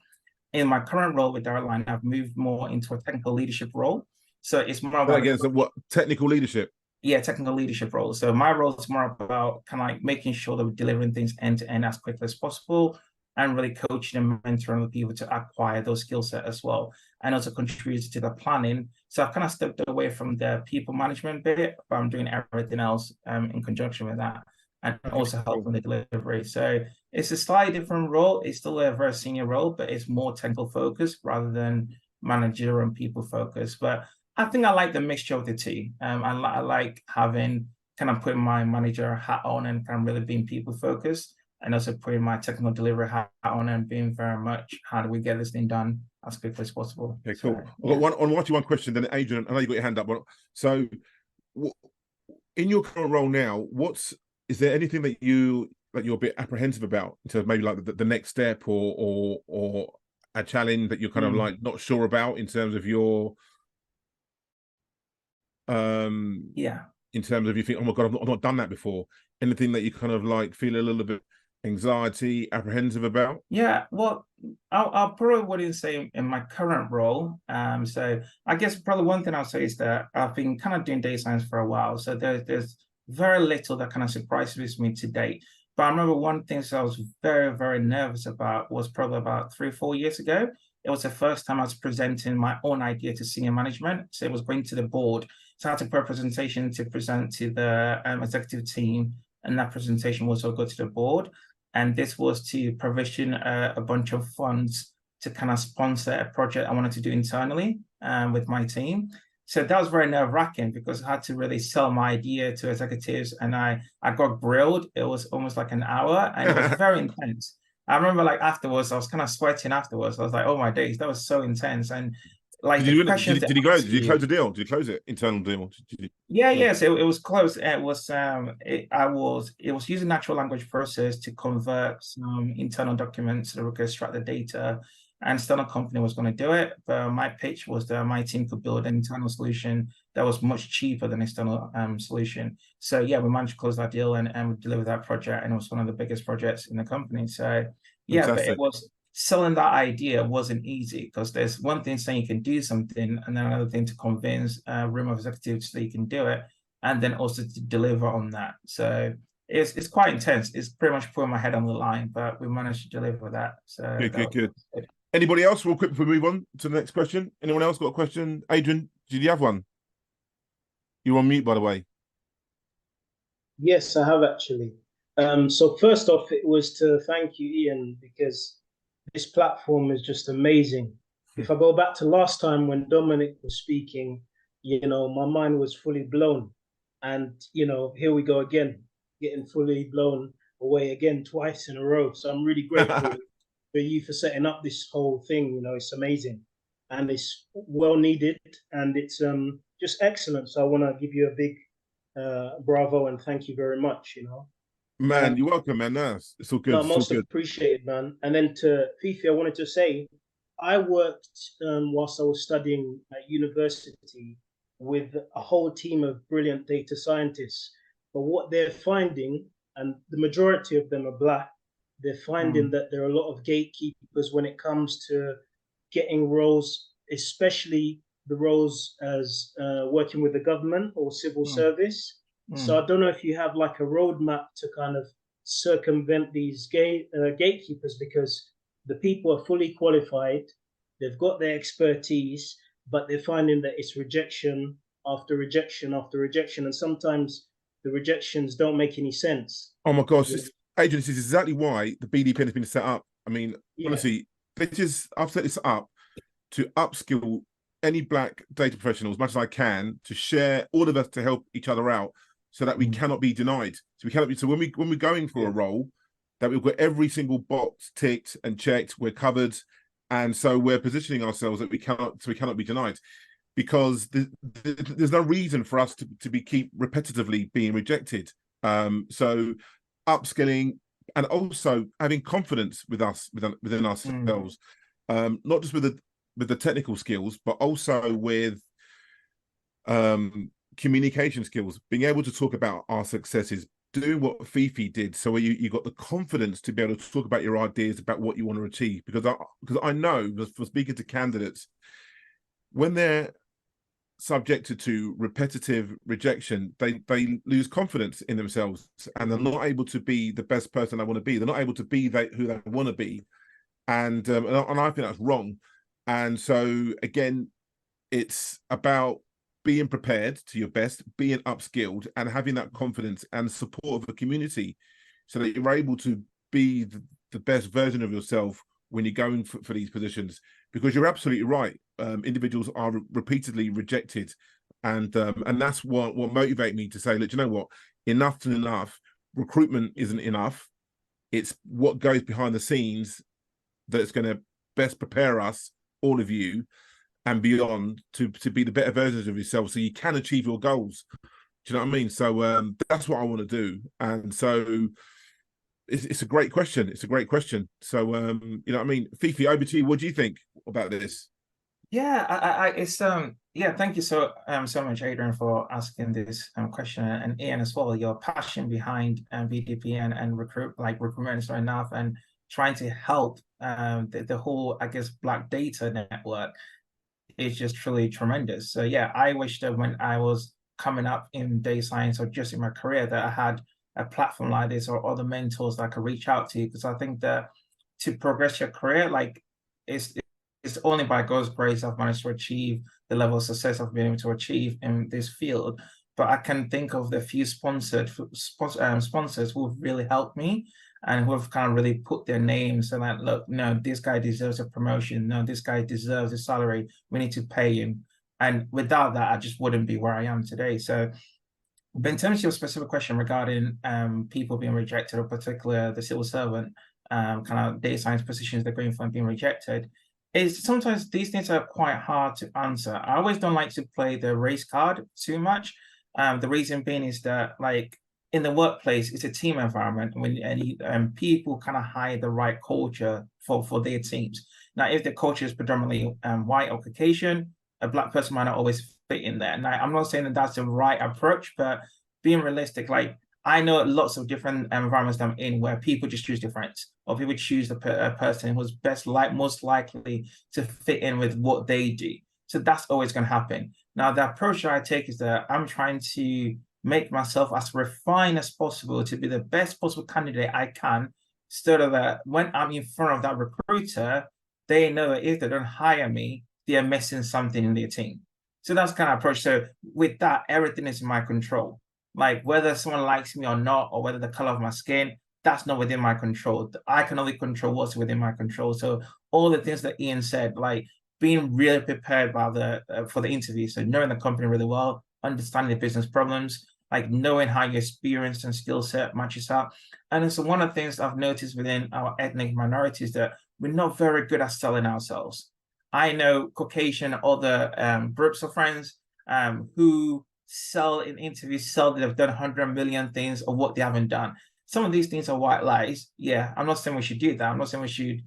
In my current role with Direct Line, I've moved more into a technical leadership role. So it's more about again, so what technical leadership? Yeah, technical leadership role. So my role is more about kind of like making sure that we're delivering things end to end as quickly as possible, and really coaching and mentoring the people to acquire those skill set as well, and also contribute to the planning. So I've kind of stepped away from the people management bit, but I'm doing everything else in conjunction with that, and also helping the delivery. So it's a slightly different role. It's still a very senior role, but it's more technical focused rather than managerial and people focused. But I think I like the mixture of the two. I like having kind of putting my manager hat on and kind of really being people focused, and also putting my technical delivery hat on and being very much how do we get this thing done as quickly as possible. Okay, cool. So, I've got one question. Then Adrian, I know you got your hand up. So, in your current role now, is there anything that you're a bit apprehensive about in terms of maybe like the next step or a challenge that you're kind of like not sure about in terms of your in terms of you think, oh my God, I've not done that before. Anything that you kind of like feel a little bit anxiety, apprehensive about? Yeah, well, I'll probably wouldn't say in my current role. So I guess probably one thing I'll say is that I've been kind of doing data science for a while. So there's very little that kind of surprises me to date. But I remember one thing that I was very, very nervous about was probably about 3 or 4 years ago. It was the first time I was presenting my own idea to senior management. So it was going to the board. So I had to put a presentation to present to the executive team, and that presentation was also go to the board. And this was to provision a bunch of funds to kind of sponsor a project I wanted to do internally with my team. So that was very nerve-wracking because I had to really sell my idea to executives, and I got grilled. It was almost like an hour, and it was very intense. I remember like afterwards, I was kind of sweating afterwards. I was like, oh my days, that was so intense. And like did you close the deal? Did you close it? Internal deal? Yeah. So it was close. It was it was using natural language process to convert some internal documents so that we could extract the data. And external company was going to do it, but my pitch was that my team could build an internal solution that was much cheaper than external solution. So yeah, we managed to close that deal and we delivered that project, and it was one of the biggest projects in the company. So yeah, fantastic. But it was selling that idea wasn't easy because there's one thing saying you can do something, and then another thing to convince a room of executives that you can do it, and then also to deliver on that. So it's quite intense. It's pretty much putting my head on the line, but we managed to deliver that. So good. Anybody else? Real quick before we move on to the next question. Anyone else got a question? Adrian, did you have one? You're on mute, by the way. Yes, I have actually. So first off, it was to thank you, Ian, because this platform is just amazing. If I go back to last time when Dominic was speaking, my mind was fully blown. And, here we go again, getting fully blown away again twice in a row. So I'm really grateful for you for setting up this whole thing. It's amazing and it's well needed and it's just excellent. So I want to give you a big bravo and thank you very much. Man, you're welcome, man. No, it's all good. No, most appreciated, man. And then to Fiifi, I wanted to say, I worked whilst I was studying at university with a whole team of brilliant data scientists. But what they're finding, and the majority of them are Black, they're finding that there are a lot of gatekeepers when it comes to getting roles, especially the roles as working with the government or civil service. So I don't know if you have like a roadmap to kind of circumvent these gatekeepers, because the people are fully qualified, they've got their expertise, but they're finding that it's rejection after rejection after rejection, and sometimes the rejections don't make any sense. Oh my gosh, Adrian, this is exactly why the BDPN has been set up. I mean, honestly, I've set this up to upskill any Black data professional as much as I can, to share all of us to help each other out. so that we cannot be denied. So we cannot be. So when we're going for a role, that we've got every single box ticked and checked, we're covered, and so we're positioning ourselves that we cannot be denied, because there's no reason for us to be keep repetitively being rejected. So upskilling and also having confidence within ourselves, not just with the technical skills, but also with communication skills, being able to talk about our successes, doing what Fiifi did, so you got the confidence to be able to talk about your ideas, about what you want to achieve. Because I know, for speaking to candidates, when they're subjected to repetitive rejection, they lose confidence in themselves, and they're not able to be the best person they want to be. They're not able to be who they want to be, and I think that's wrong. And so again, it's about being prepared to your best, being upskilled, and having that confidence and support of a community, so that you're able to be the best version of yourself when you're going for these positions. Because you're absolutely right, individuals are repeatedly rejected, and that's what motivated me to say, look, you know what, enough's enough. Recruitment isn't enough. It's what goes behind the scenes that's going to best prepare us, all of you, and beyond, to be the better versions of yourself, so you can achieve your goals. Do you know what I mean? So that's what I want to do. And so it's a great question. It's a great question. So you know what I mean? Fiifi, over to you. What do you think about this? Yeah, yeah, thank you so much, Adrian, for asking this question, and Ian as well. Your passion behind BDPN and recruitment is right enough, and trying to help the whole, I guess, Black Data Network is just truly tremendous. So yeah, I wish that when I was coming up in data science, or just in my career, that I had a platform like this or other mentors that I could reach out to, because I think that to progress your career, like it's only by God's grace I've managed to achieve the level of success I've been able to achieve in this field. But I can think of the few sponsors who have really helped me, and who have kind of really put their names and like, look, no, this guy deserves a promotion. No, this guy deserves a salary. We need to pay him. And without that, I just wouldn't be where I am today. So, but in terms of your specific question regarding people being rejected, or particularly the civil servant kind of data science positions they're going for and being rejected, is sometimes these things are quite hard to answer. I always don't like to play the race card too much. The reason being is that, like, in the workplace, it's a team environment, and people kind of hire the right culture for their teams. Now, if the culture is predominantly white or Caucasian, a Black person might not always fit in there. Now, I'm not saying that that's the right approach, but being realistic, like, I know lots of different environments I'm in where people just choose different, or people choose the person who's most likely to fit in with what they do. So that's always going to happen. Now, the approach I take is that I'm trying to make myself as refined as possible to be the best possible candidate I can, so that when I'm in front of that recruiter, they know that if they don't hire me, they are missing something in their team. So that's kind of approach. So with that, everything is in my control. Like, whether someone likes me or not, or whether the color of my skin, that's not within my control. I can only control what's within my control. So all the things that Ian said, like being really prepared for the interview, so knowing the company really well, understanding the business problems, like knowing how your experience and skill set matches up. And so one of the things I've noticed within our ethnic minorities, that we're not very good at selling ourselves. I know Caucasian, other groups of friends who sell in interviews, sell that they've done 100 million things of what they haven't done. Some of these things are white lies. Yeah, I'm not saying we should do that. I'm not saying we should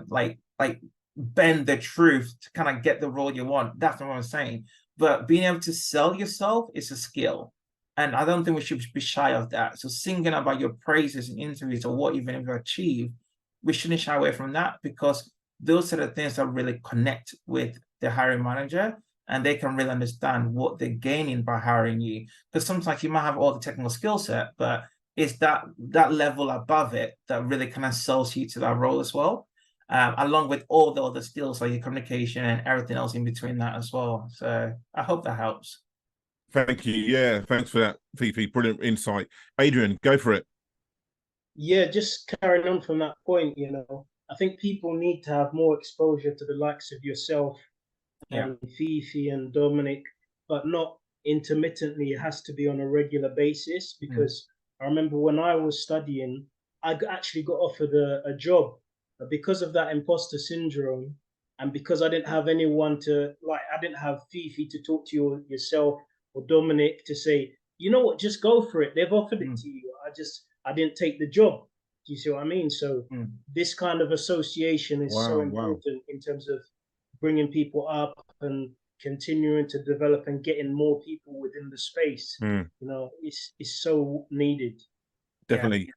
like bend the truth to kind of get the role you want. That's not what I'm saying. But being able to sell yourself is a skill. And I don't think we should be shy of that. So singing about your praises in interviews, or what you've achieved, we shouldn't shy away from that, because those are the things that really connect with the hiring manager, and they can really understand what they're gaining by hiring you. Because sometimes you might have all the technical skill set, but it's that level above it that really kind of sells you to that role as well, along with all the other skills like your communication and everything else in between that as well. So I hope that helps. Thank you. Yeah, thanks for that, Fiifi. Brilliant insight. Adrian, go for it. Yeah, just carrying on from that point, I think people need to have more exposure to the likes of yourself and Fiifi and Dominic, but not intermittently. It has to be on a regular basis, because I remember when I was studying, I actually got offered a job, but because of that imposter syndrome, and because I didn't have anyone to, like, I didn't have Fiifi to talk to yourself or Dominic to say, you know what, just go for it. They've offered it to you. I didn't take the job. Do you see what I mean? So this kind of association is so important in terms of bringing people up and continuing to develop and getting more people within the space. You know, it's so needed. Definitely.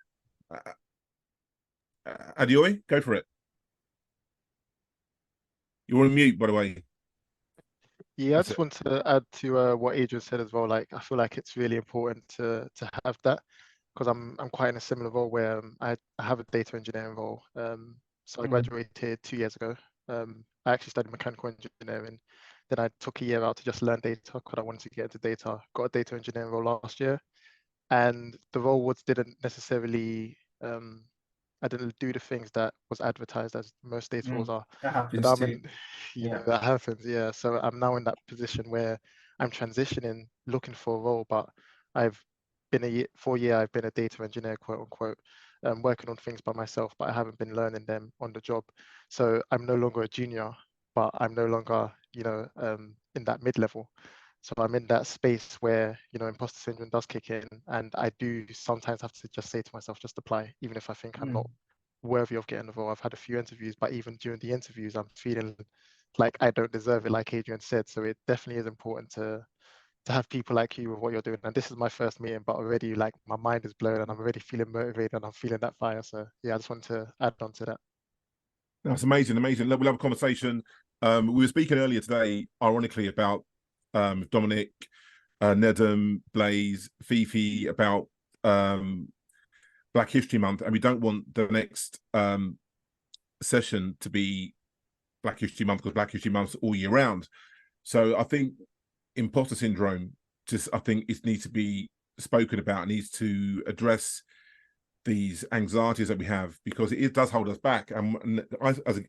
Adioi, go for it. You're on mute, by the way. Yeah, I just want to add to what Adrian said as well. Like, I feel like it's really important to have that, because I'm quite in a similar role where I have a data engineering role. So I graduated 2 years ago. I actually studied mechanical engineering. Then I took a year out to just learn data because I wanted to get into data. Got a data engineering role last year, and the role didn't necessarily. I didn't do the things that was advertised as most data roles are. That happens But too. that happens. Yeah. So I'm now in that position where I'm transitioning, looking for a role, but I've been for a year, I've been a data engineer, quote unquote, working on things by myself, but I haven't been learning them on the job. So I'm no longer a junior, but I'm no longer, in that mid-level. So I'm in that space where, imposter syndrome does kick in, and I do sometimes have to just say to myself, just apply, even if I think I'm not worthy of getting the role. I've had a few interviews, but even during the interviews, I'm feeling like I don't deserve it, like Adrian said. So it definitely is important to have people like you with what you're doing. And this is my first meeting, but already like my mind is blown and I'm already feeling motivated and I'm feeling that fire. So yeah, I just want to add on to that. That's amazing, amazing. We'll have a conversation. We were speaking earlier today, ironically, about Dominic, Nedum, Blaze, Fiifi, about Black History Month, and we don't want the next session to be Black History Month, because Black History Month's all year round. So I think imposter syndrome, I think it needs to be spoken about, it needs to address these anxieties that we have, because it does hold us back. And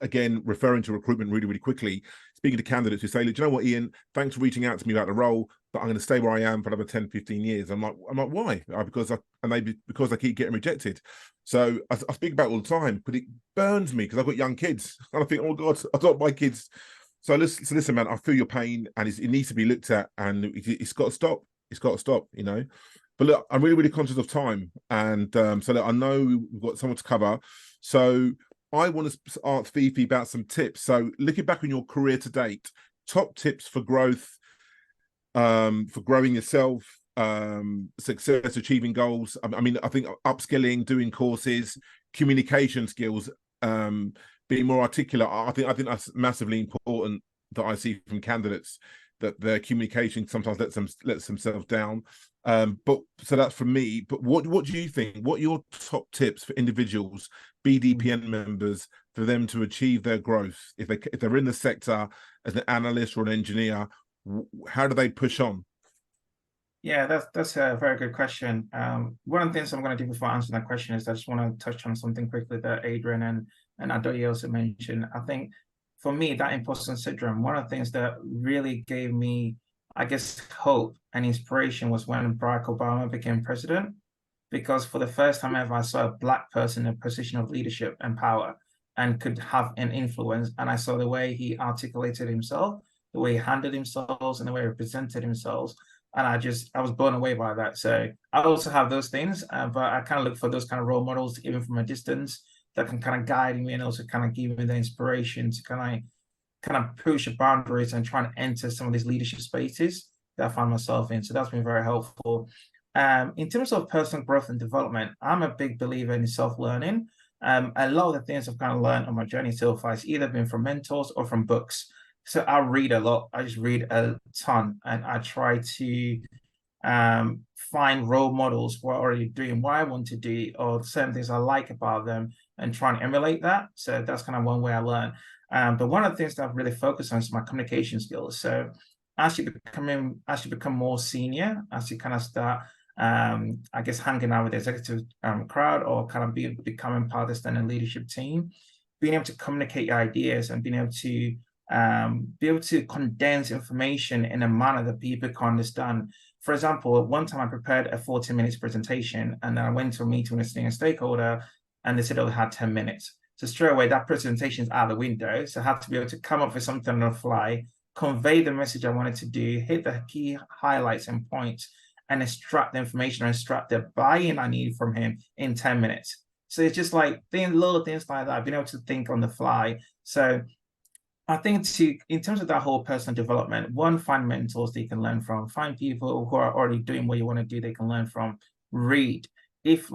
again, referring to recruitment really, really quickly, speaking to candidates who say, look, do you know what, Ian, thanks for reaching out to me about the role, but I'm going to stay where I am for another 10, 15 years. I'm like, why? Because I keep getting rejected. So I speak about it all the time, but it burns me because I've got young kids. And I think, oh God, I don't want my kids. So listen, man, I feel your pain, and it needs to be looked at, and it's got to stop. It's got to stop, But look, I'm really, really conscious of time. And so look, I know we've got someone to cover. So I want to ask Fiifi about some tips. So looking back on your career to date, top tips for growth, for growing yourself, success, achieving goals. I mean, I think upskilling, doing courses, communication skills, being more articulate. I think that's massively important that I see from candidates, that their communication sometimes lets themselves down. But so that's from me. But what do you think? What are your top tips for individuals, BDPN members, for them to achieve their growth? If they're in the sector as an analyst or an engineer, how do they push on? Yeah, that's a very good question. One of the things I'm going to do before answering that question is I just want to touch on something quickly that Adrian and Adoye also mentioned. I think for me, that imposter syndrome, one of the things that really gave me, I guess, hope and inspiration was when Barack Obama became president, because for the first time ever, I saw a Black person in a position of leadership and power and could have an influence. And I saw the way he articulated himself, the way he handled himself, and the way he presented himself. And I was blown away by that. So I also have those things, but I kind of look for those kind of role models, even from a distance, that can kind of guide me and also kind of give me the inspiration to kind of push the boundaries and try and enter some of these leadership spaces that I find myself in. So that's been very helpful. In terms of personal growth and development, I'm a big believer in self-learning. A lot of the things I've kind of learned on my journey so far has either been from mentors or from books. So I read a lot. I just read a ton, and I try to find role models who are already doing what I want to do, or certain things I like about them, and try and emulate that. So that's kind of one way I learn. But one of the things that I've really focused on is my communication skills. So as you become more senior, as you kind of start, I guess, hanging out with the executive crowd, or kind of becoming part of the standing leadership team, being able to communicate your ideas and being able to be able to condense information in a manner that people can understand. For example, one time I prepared a 40 minutes presentation, and then I went to a meeting with a senior stakeholder, and they said, oh, we had 10 minutes. So straight away, that presentation is out the window. So I had to be able to come up with something on the fly, convey the message I wanted to do, hit the key highlights and points, and extract the information, or extract the buy-in I need from him in 10 minutes. So it's just like little things like that, being able to think on the fly. So I think in terms of that whole personal development, one, find mentors that you can learn from, find people who are already doing what you want to do, they can learn from, read. If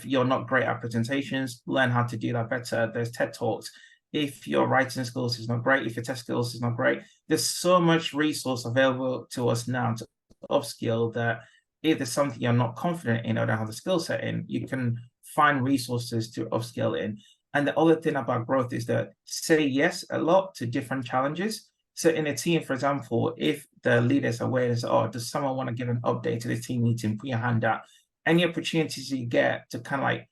you're not great at presentations, learn how to do that better. There's TED Talks. If your writing skills is not great, if your test skills is not great, there's so much resource available to us now to upskill that if there's something you're not confident in or don't have the skill set in, you can find resources to upskill in. And the other thing about growth is that say yes a lot to different challenges. So in a team, for example, if the leaders are aware, oh, does someone want to give an update to the team meeting, put your hand out. Any opportunities you get to kind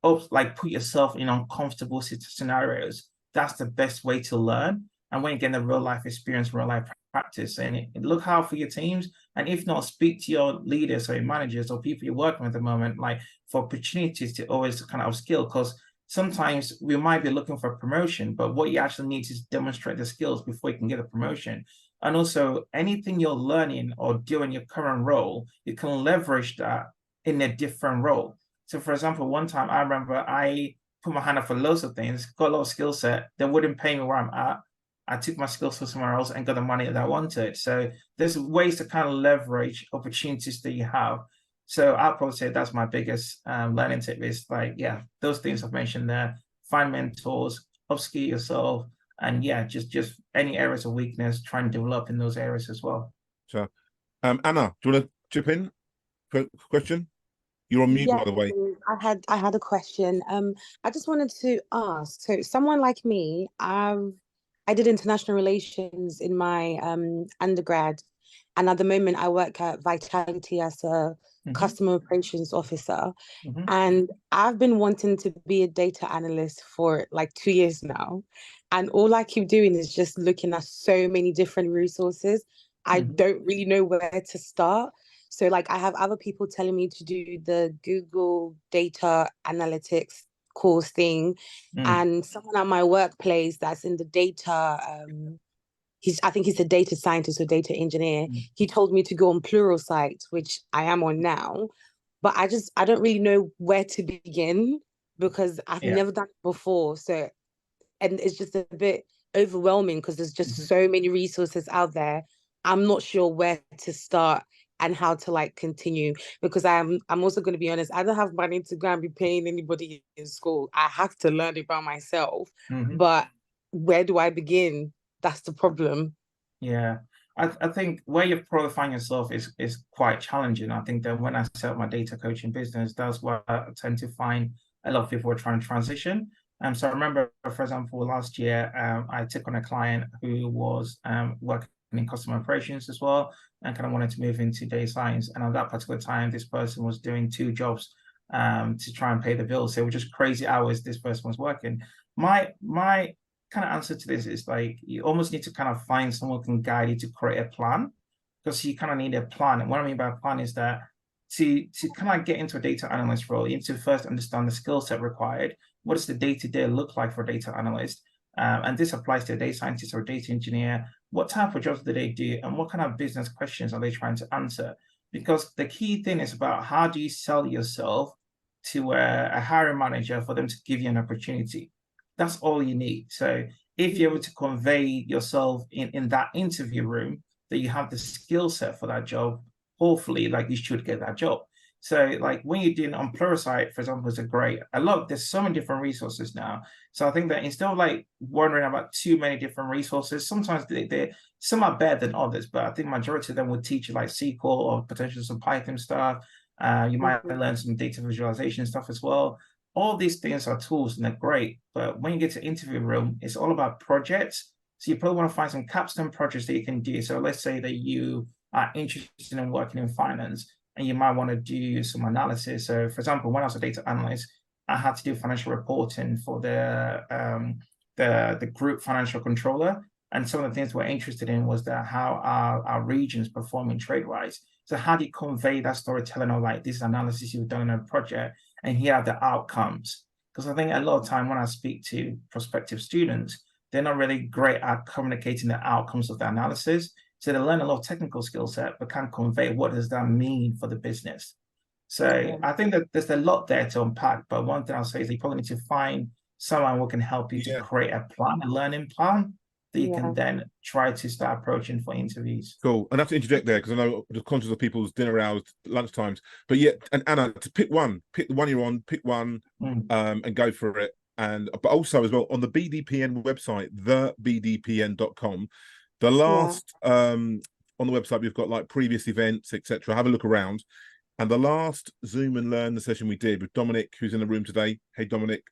of like put yourself in uncomfortable scenarios, that's the best way to learn. And when you get the real life experience, real life practice, and look out for your teams. And if not, speak to your leaders or your managers or people you're working with at the moment, like for opportunities to always kind of upskill, because sometimes we might be looking for a promotion, but what you actually need is demonstrate the skills before you can get a promotion. And also anything you're learning or doing your current role, you can leverage that in a different role. So for example, one time I remember I put my hand up for loads of things, got a lot of skill set, they wouldn't pay me where I'm at. I took my skills for somewhere else and got the money that I wanted. So there's ways to kind of leverage opportunities that you have. So I'll probably say that's my biggest learning tip is like, yeah, those things I've mentioned there, find mentors, upskill yourself, and yeah, just any areas of weakness, try and develop in those areas as well. Sure. Anna, do you want to chip in? Question? You're on mute, by the way. I had a question. I just wanted to ask, so someone like me, I did international relations in my undergrad, and at the moment I work at Vitality as a customer operations officer. And I've been wanting to be a data analyst for like 2 years now. And all I keep doing is just looking at so many different resources. I don't really know where to start. So like I have other people telling me to do the Google data analytics course thing. And someone at my workplace that's in the data, I think he's a data scientist or data engineer. He told me to go on Pluralsight, which I am on now. But I don't really know where to begin because I've never done it before. So, and it's just a bit overwhelming because there's just so many resources out there. I'm not sure where to start and how to like continue, because I'm also going to be honest, I don't have money to go and be paying anybody in school. I have to learn it by myself. But where do I begin? That's the problem. Yeah, I think where you probably find yourself is quite challenging. I think that when I set up my data coaching business, that's where I tend to find a lot of people are trying to transition. So I remember, for example, last year, I took on a client who was working in customer operations as well, and kind of wanted to move into data science. And at that particular time, this person was doing 2 jobs to try and pay the bills. So it was just crazy hours this person was working. My kind of answer to this is like, you almost need to kind of find someone who can guide you to create a plan, because you kind of need a plan. And what I mean by a plan is that to kind of get into a data analyst role, you need to first understand the skill set required. What does the day-to-day look like for a data analyst? And this applies to a data scientist or a data engineer. What type of jobs do they do? And what kind of business questions are they trying to answer? Because the key thing is about how do you sell yourself to a hiring manager for them to give you an opportunity. That's all you need. So if you're able to convey yourself in that interview room, that you have the skill set for that job, hopefully, like you should get that job. So like when you're doing on Pluralsight, for example, is a great, there's so many different resources now. So I think that instead of like wondering about too many different resources, sometimes some are better than others, but I think majority of them would teach you like SQL or potentially some Python stuff. You might learn some data visualization stuff as well. All these things are tools and they're great, but when you get to interview room, it's all about projects. So you probably want to find some capstone projects that you can do. So let's say that you are interested in working in finance and you might want to do some analysis. So for example, when I was a data analyst, I had to do financial reporting for the the group financial controller. And some of the things we're interested in was that how our regions performing trade-wise. So how do you convey that storytelling of like this analysis you've done in a project and here are the outcomes? Because I think a lot of time when I speak to prospective students, they're not really great at communicating the outcomes of the analysis. So they learn a lot of technical skill set, but can't convey what does that mean for the business. So I think that there's a lot there to unpack. But one thing I'll say is you probably need to find someone who can help you to create a plan, a learning plan that you can then try to start approaching for interviews. Cool. And I have to interject there because I know the conscious of people's dinner hours, lunch times. But yeah, and Anna, to pick the one you're on, pick one, and go for it. And but also as well on the BDPN website, thebdpn.com, the last on the website we've got like previous events, etc. Have a look around. And the last Zoom and Learn the session we did with Dominic, who's in the room today. Hey Dominic.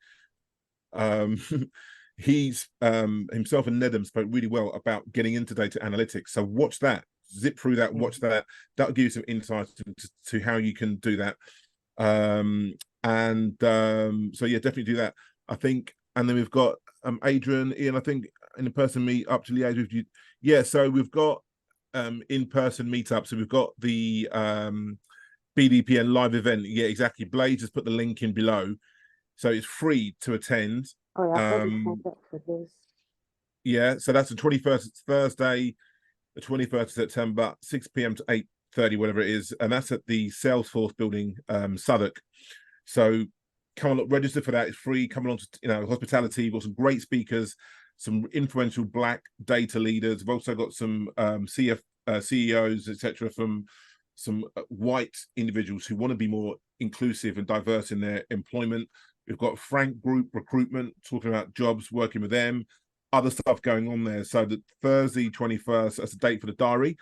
He's himself and Nedham spoke really well about getting into data analytics. So watch that, zip through that, watch that. That'll give you some insights to how you can do that. So yeah, definitely do that. I think, and then we've got Adrian, Ian, I think in person meet up to liaise with you. Yeah, so we've got in-person meetup. So we've got the BDPN live event. Yeah, exactly. Blaze has put the link in below. So it's free to attend. Oh, yeah, I've already signed up for this. Yeah, so that's the 21st, it's Thursday, the 21st of September, 6 p.m. to 8:30, whatever it is. And that's at the Salesforce building, Southwark. So come on, register for that. It's free. Come along to, hospitality. We've got some great speakers, some influential Black data leaders. We've also got some CEOs, etc., from some white individuals who want to be more inclusive and diverse in their employment. We've got Frank Group Recruitment talking about jobs, working with them, other stuff going on there. So the Thursday 21st, that's a date for the diary.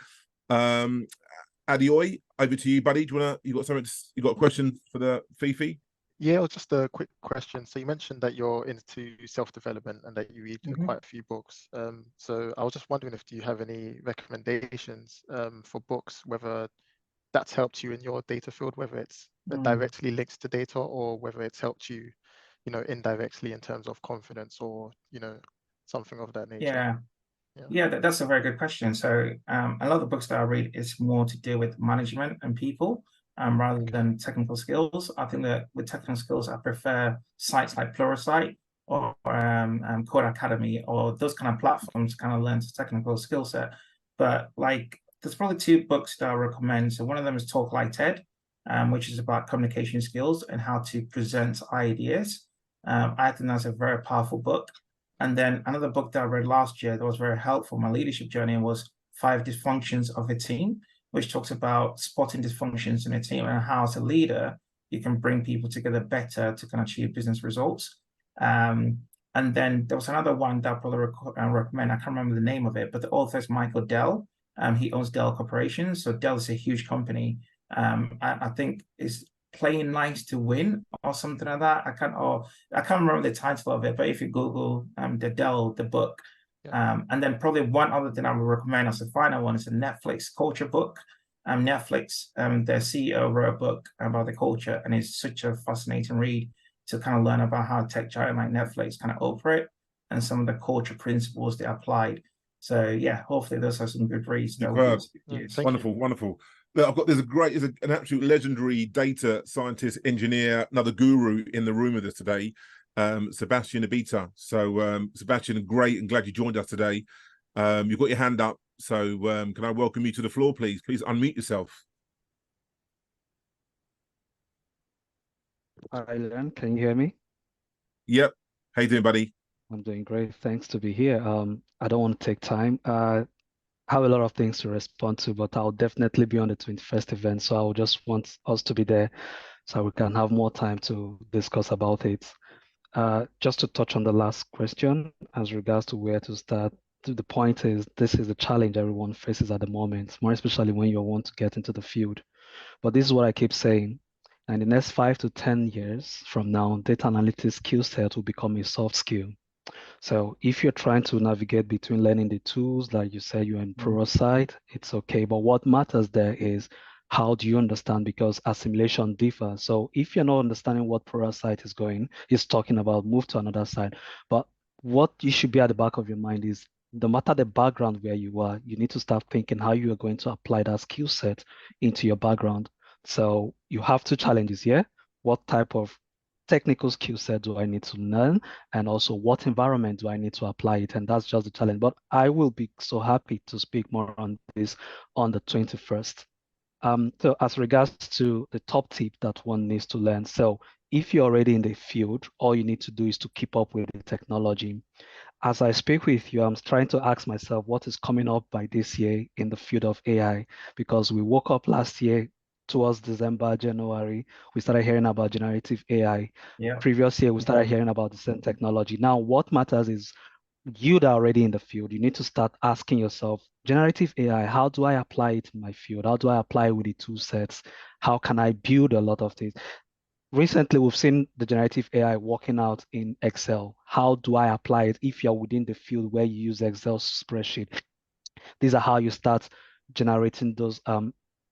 Adioy, over to you, buddy. You got a question for the Fiifi? Yeah, or just a quick question. So you mentioned that you're into self-development and that you read quite a few books. So I was just wondering if you have any recommendations for books, whether that's helped you in your data field, whether it's directly linked to data or whether it's helped you, indirectly in terms of confidence or, something of that nature. Yeah, that's a very good question. So a lot of the books that I read is more to do with management and people rather than technical skills. I think that with technical skills, I prefer sites like Pluralsight or Code Academy or those kind of platforms to kind of learn the technical skill set. But like, there's probably two books that I recommend. So one of them is Talk Like TED, which is about communication skills and how to present ideas. I think that's a very powerful book. And then another book that I read last year that was very helpful in my leadership journey was 5 Dysfunctions of a Team, which talks about spotting dysfunctions in a team and how as a leader, you can bring people together better to kind of achieve business results. And then there was another one that I'll probably recommend. I can't remember the name of it, but the author is Michael Dell. He owns Dell Corporation. So Dell is a huge company. I think is Playing Nice to Win or something like that. I can't remember the title of it, but if you Google the book, and then probably one other thing I would recommend as a final one is a Netflix culture book. Netflix, their CEO wrote a book about the culture, and it's such a fascinating read to kind of learn about how tech giant like Netflix kind of operate and some of the culture principles they applied. So yeah, hopefully those are some good reads. Wonderful. Look, there's an absolute legendary data scientist, engineer, another guru in the room with us today, Sebastian Abita. So Sebastian, great and glad you joined us today. You've got your hand up, so can I welcome you to the floor, please? Please unmute yourself. Hi, Len. Can you hear me? Yep. How you doing, buddy? I'm doing great. Thanks to be here. I don't want to take time. I have a lot of things to respond to, but I'll definitely be on the 21st event. So I will just want us to be there so we can have more time to discuss about it. Just to touch on the last question as regards to where to start, the point is this is the challenge everyone faces at the moment, more especially when you want to get into the field. But this is what I keep saying. In the next 5 to 10 years from now, data analytics skill set will become a soft skill. So if you're trying to navigate between learning the tools, like you said, you're in Pluralsight, it's okay. But what matters there is how do you understand, because assimilation differs. So if you're not understanding what Pluralsight is talking about, move to another side. But what you should be at the back of your mind is no matter the background where you are, you need to start thinking how you are going to apply that skill set into your background. So you have two challenges here. What type of technical skill set do I need to learn? And also what environment do I need to apply it? And that's just the challenge. But I will be so happy to speak more on this on the 21st. So as regards to the top tip that one needs to learn. So if you're already in the field, all you need to do is to keep up with the technology. As I speak with you, I'm trying to ask myself what is coming up by this year in the field of AI, because we woke up last year towards December, January, we started hearing about generative AI. Yeah. Previous year, we started hearing about the same technology. Now, what matters is you that are already in the field, you need to start asking yourself, generative AI, how do I apply it in my field? How do I apply it with the tool sets? How can I build a lot of things? Recently, we've seen the generative AI working out in Excel. How do I apply it if you're within the field where you use Excel spreadsheet? These are how you start generating those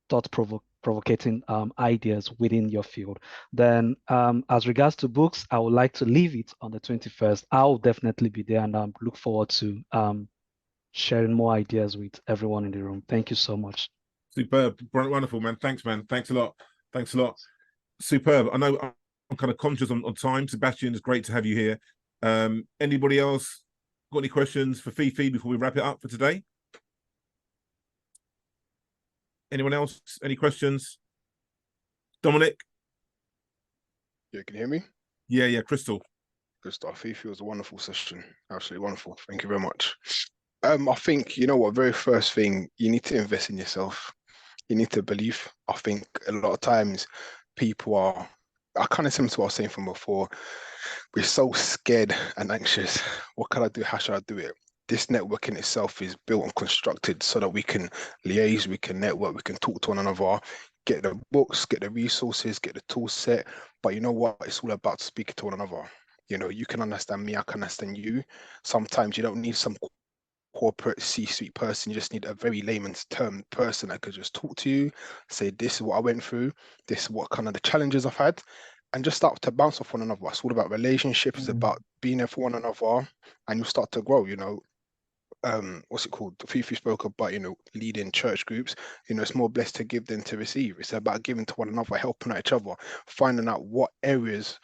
thought-provoking ideas within your field. Then as regards to books, I would like to leave it on the 21st. I'll definitely be there and look forward to sharing more ideas with everyone in the room. Thank you so much. Superb. Wonderful, man. Thanks, man. Thanks a lot. Thanks a lot. Superb. I know I'm kind of conscious on time. Sebastian, it's great to have you here. Anybody else got any questions for Fiifi before we wrap it up for today? Anyone else? Any questions? Dominic? Yeah, can you hear me? Yeah, Crystal. Good stuff. Fiifi was a wonderful session. Absolutely wonderful. Thank you very much. I think, you know what, very first thing, you need to invest in yourself. You need to believe. I think a lot of times people are kind of similar to what I was saying from before. We're so scared and anxious. What can I do? How should I do it? This network in itself is built and constructed so that we can liaise, we can network, we can talk to one another, get the books, get the resources, get the tool set. But you know what? It's all about speaking to one another. You know, you can understand me, I can understand you. Sometimes you don't need some corporate C-suite person. You just need a very layman's term person that could just talk to you, say, this is what I went through, this is what kind of the challenges I've had, and just start to bounce off one another. It's all about relationships, it's about being there for one another, and you'll start to grow, you know. What's it called? Fiifi spoke about, you know, leading church groups. You know, it's more blessed to give than to receive. It's about giving to one another, helping out each other, finding out what areas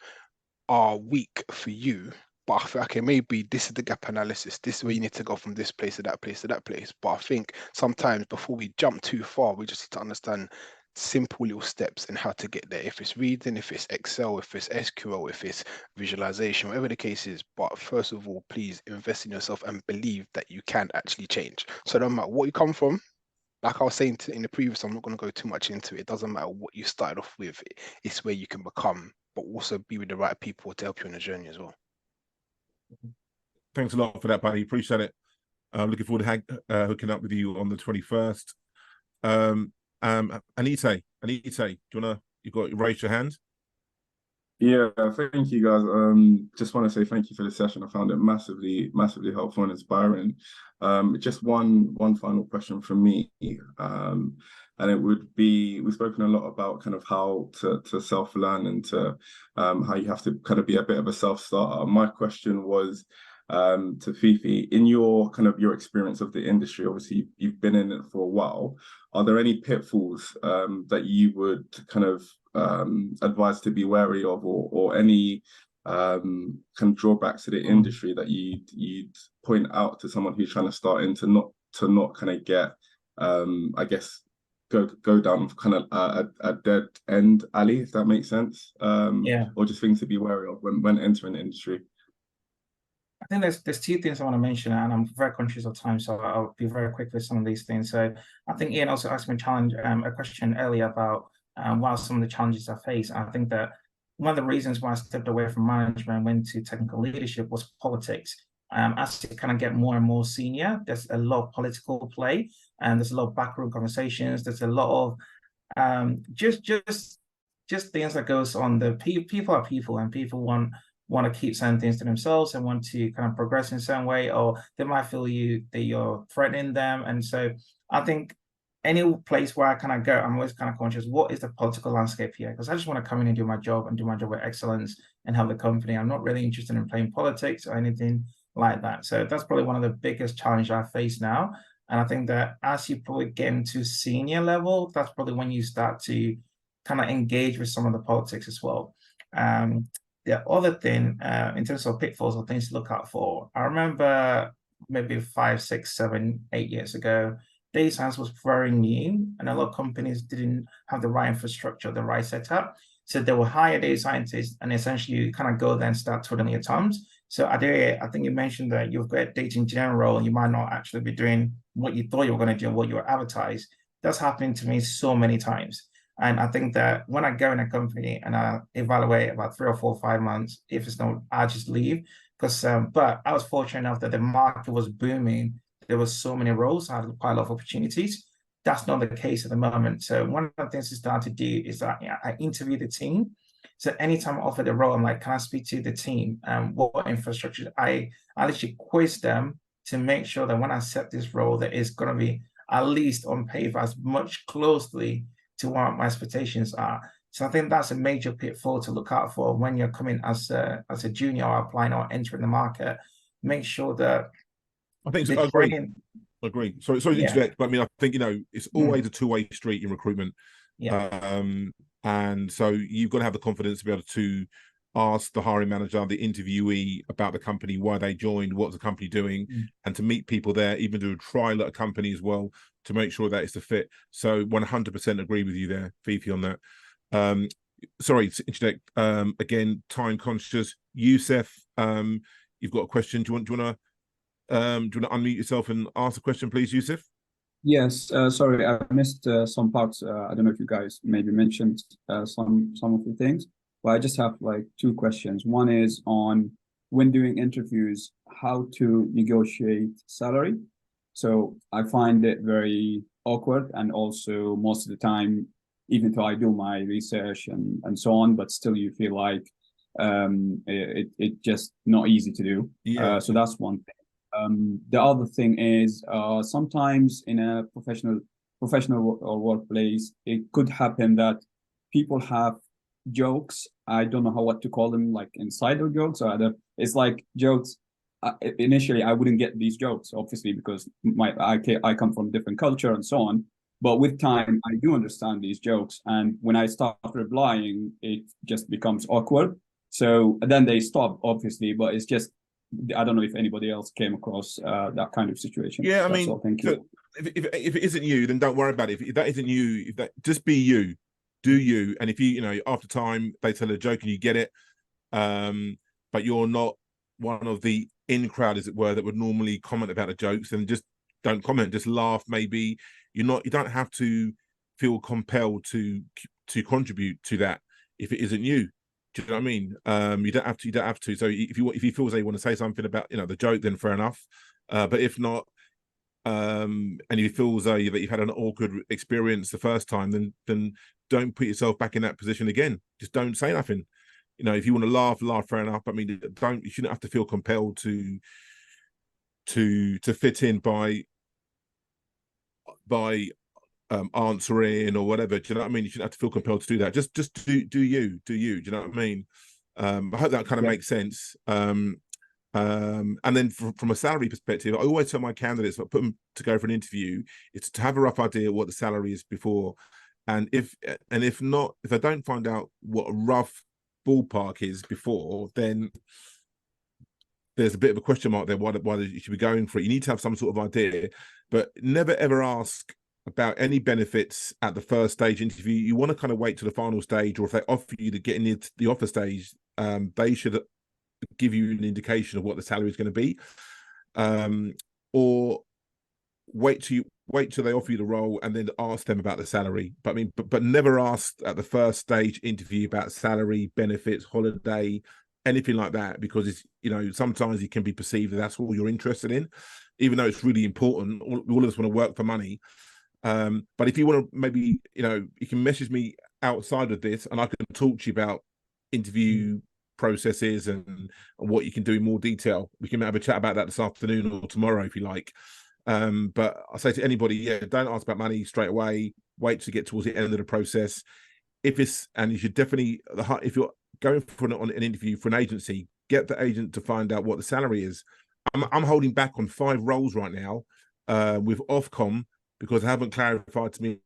are weak for you. But I feel, okay, maybe this is the gap analysis. This is where you need to go from this place to that place to that place. But I think sometimes before we jump too far, we just need to understand simple little steps and how to get there. If it's reading, if it's Excel, if it's SQL, if it's visualization, whatever the case is. But first of all, please invest in yourself and believe that you can actually change. So no matter what you come from, like I was saying in the previous, I'm not going to go too much into it. It doesn't matter what you started off with. It's where you can become, but also be with the right people to help you on the journey as well. Thanks a lot for that, buddy. Appreciate it. Looking forward to hooking up with you on the 21st. Anita, do you raise your hand? Yeah, thank you guys. Just want to say thank you for the session. I found it massively helpful and inspiring. Just one final question from me. And it would be, we've spoken a lot about kind of how to self-learn and to how you have to kind of be a bit of a self-starter. My question was to Fiifi, in your experience of the industry, obviously you've been in it for a while. Are there any pitfalls that you would kind of advise to be wary of, or any kind of drawbacks to the industry that you'd point out to someone who's trying to start in to not kind of get I guess go down kind of a dead end alley, if that makes sense, or just things to be wary of when entering the industry? I think there's two things I want to mention, and I'm very conscious of time, so I'll be very quick with some of these things. So I think Ian also asked me a question earlier about what are some of the challenges I face. I think that one of the reasons why I stepped away from management and went to technical leadership was politics. As you kind of get more and more senior, there's a lot of political play, and there's a lot of backroom conversations. There's a lot of just things that goes on. The people are people, and people want to keep certain things to themselves and want to kind of progress in a certain way, or they might feel that you're threatening them. And so I think any place where I kind of go, I'm always kind of conscious, what is the political landscape here? Because I just want to come in and do my job with excellence and help the company. I'm not really interested in playing politics or anything like that. So that's probably one of the biggest challenges I face now. And I think that as you probably get into senior level, that's probably when you start to kind of engage with some of the politics as well. The other thing, in terms of pitfalls or things to look out for, I remember maybe 5, 6, 7, 8 years ago, data science was very new, and a lot of companies didn't have the right infrastructure, the right setup. So they will hire data scientists, and essentially you kind of go there and start twiddling your thumbs. So Adaire, I think you mentioned that you've got a data engineering role, and you might not actually be doing what you thought you were going to do, what you were advertised. That's happened to me so many times. And I think that when I go in a company and I evaluate about 3 or 4 or 5 months, if it's not, I just leave. Because, but I was fortunate enough that the market was booming. There were so many roles, I had quite a lot of opportunities. That's not the case at the moment. So one of the things I started to do is that I interview the team. So anytime I offer the role, I'm like, can I speak to the team? What infrastructure? I literally quiz them to make sure that when I set this role, that it's going to be at least on paper as much closely to what my expectations are. So I think that's a major pitfall to look out for when you're coming as a junior or applying or entering the market. Make sure that I think I agree. Sorry to interject, but I mean, I think, it's always a two-way street in recruitment. Yeah. And so you've got to have the confidence to be able to ask the hiring manager, the interviewee, about the company, why they joined, what's the company doing, and to meet people there, even do a trial at a company as well, to make sure that it's a fit. So 100% agree with you there, Fiifi, on that. Sorry to interject, again, time conscious. Youssef, you've got a question. Do you want to unmute yourself and ask a question, please, Youssef? Yes, sorry, I missed some parts. I don't know if you guys maybe mentioned some of the things, but I just have like 2 questions. One is on when doing interviews, how to negotiate salary. So I find it very awkward, and also most of the time, even though I do my research and so on, but still you feel like it just not easy to do. Yeah. So that's one thing. The other thing is sometimes in a professional workplace, it could happen that people have jokes. I don't know what to call them, like insider jokes, or other. It's like jokes. Initially, I wouldn't get these jokes, obviously, because I come from a different culture and so on. But with time, I do understand these jokes, and when I start replying, it just becomes awkward. So then they stop, obviously, but it's just, I don't know if anybody else came across that kind of situation. Yeah, I That's mean, all. Thank you. So if it isn't you, then don't worry about it. If that isn't you, just be you, do you. And if you after time they tell a joke and you get it, but you're not one of the in crowd, as it were, that would normally comment about the jokes, then just don't comment. Just laugh. Maybe you don't have to feel compelled to contribute to that if it isn't you. Do you know what I mean? You don't have to. So if he feels that you want to say something about the joke, then fair enough. But if not, and if he feels that you've had an awkward experience the first time, then don't put yourself back in that position again. Just don't say nothing. If you want to laugh, fair enough. I mean, you shouldn't have to feel compelled to fit in by answering or whatever. Do you know what I mean? You shouldn't have to feel compelled to do that. Just do you. Do you know what I mean? I hope that kind of makes sense. And then from a salary perspective, I always tell my candidates, I put them to go for an interview, is to have a rough idea what the salary is before. And if I don't find out what a rough ballpark is before, then there's a bit of a question mark there why you should be going for it. You need to have some sort of idea, but never ever ask about any benefits at the first stage interview. You want to kind of wait to the final stage, or if they offer you to get in the offer stage, they should give you an indication of what the salary is going to be, or wait till they offer you the role and then ask them about the salary. But I mean, but never ask at the first stage interview about salary, benefits, holiday, anything like that, because it's sometimes it can be perceived that that's all you're interested in, even though it's really important. All of us want to work for money. But if you want to, maybe you can message me outside of this, and I can talk to you about interview processes and what you can do in more detail. We can have a chat about that this afternoon or tomorrow if you like. But I say to anybody, don't ask about money straight away. Wait to get towards the end of the process. And you should definitely, if you're going for an interview for an agency, get the agent to find out what the salary is. I'm holding back on 5 roles right now with Ofcom because I haven't clarified to me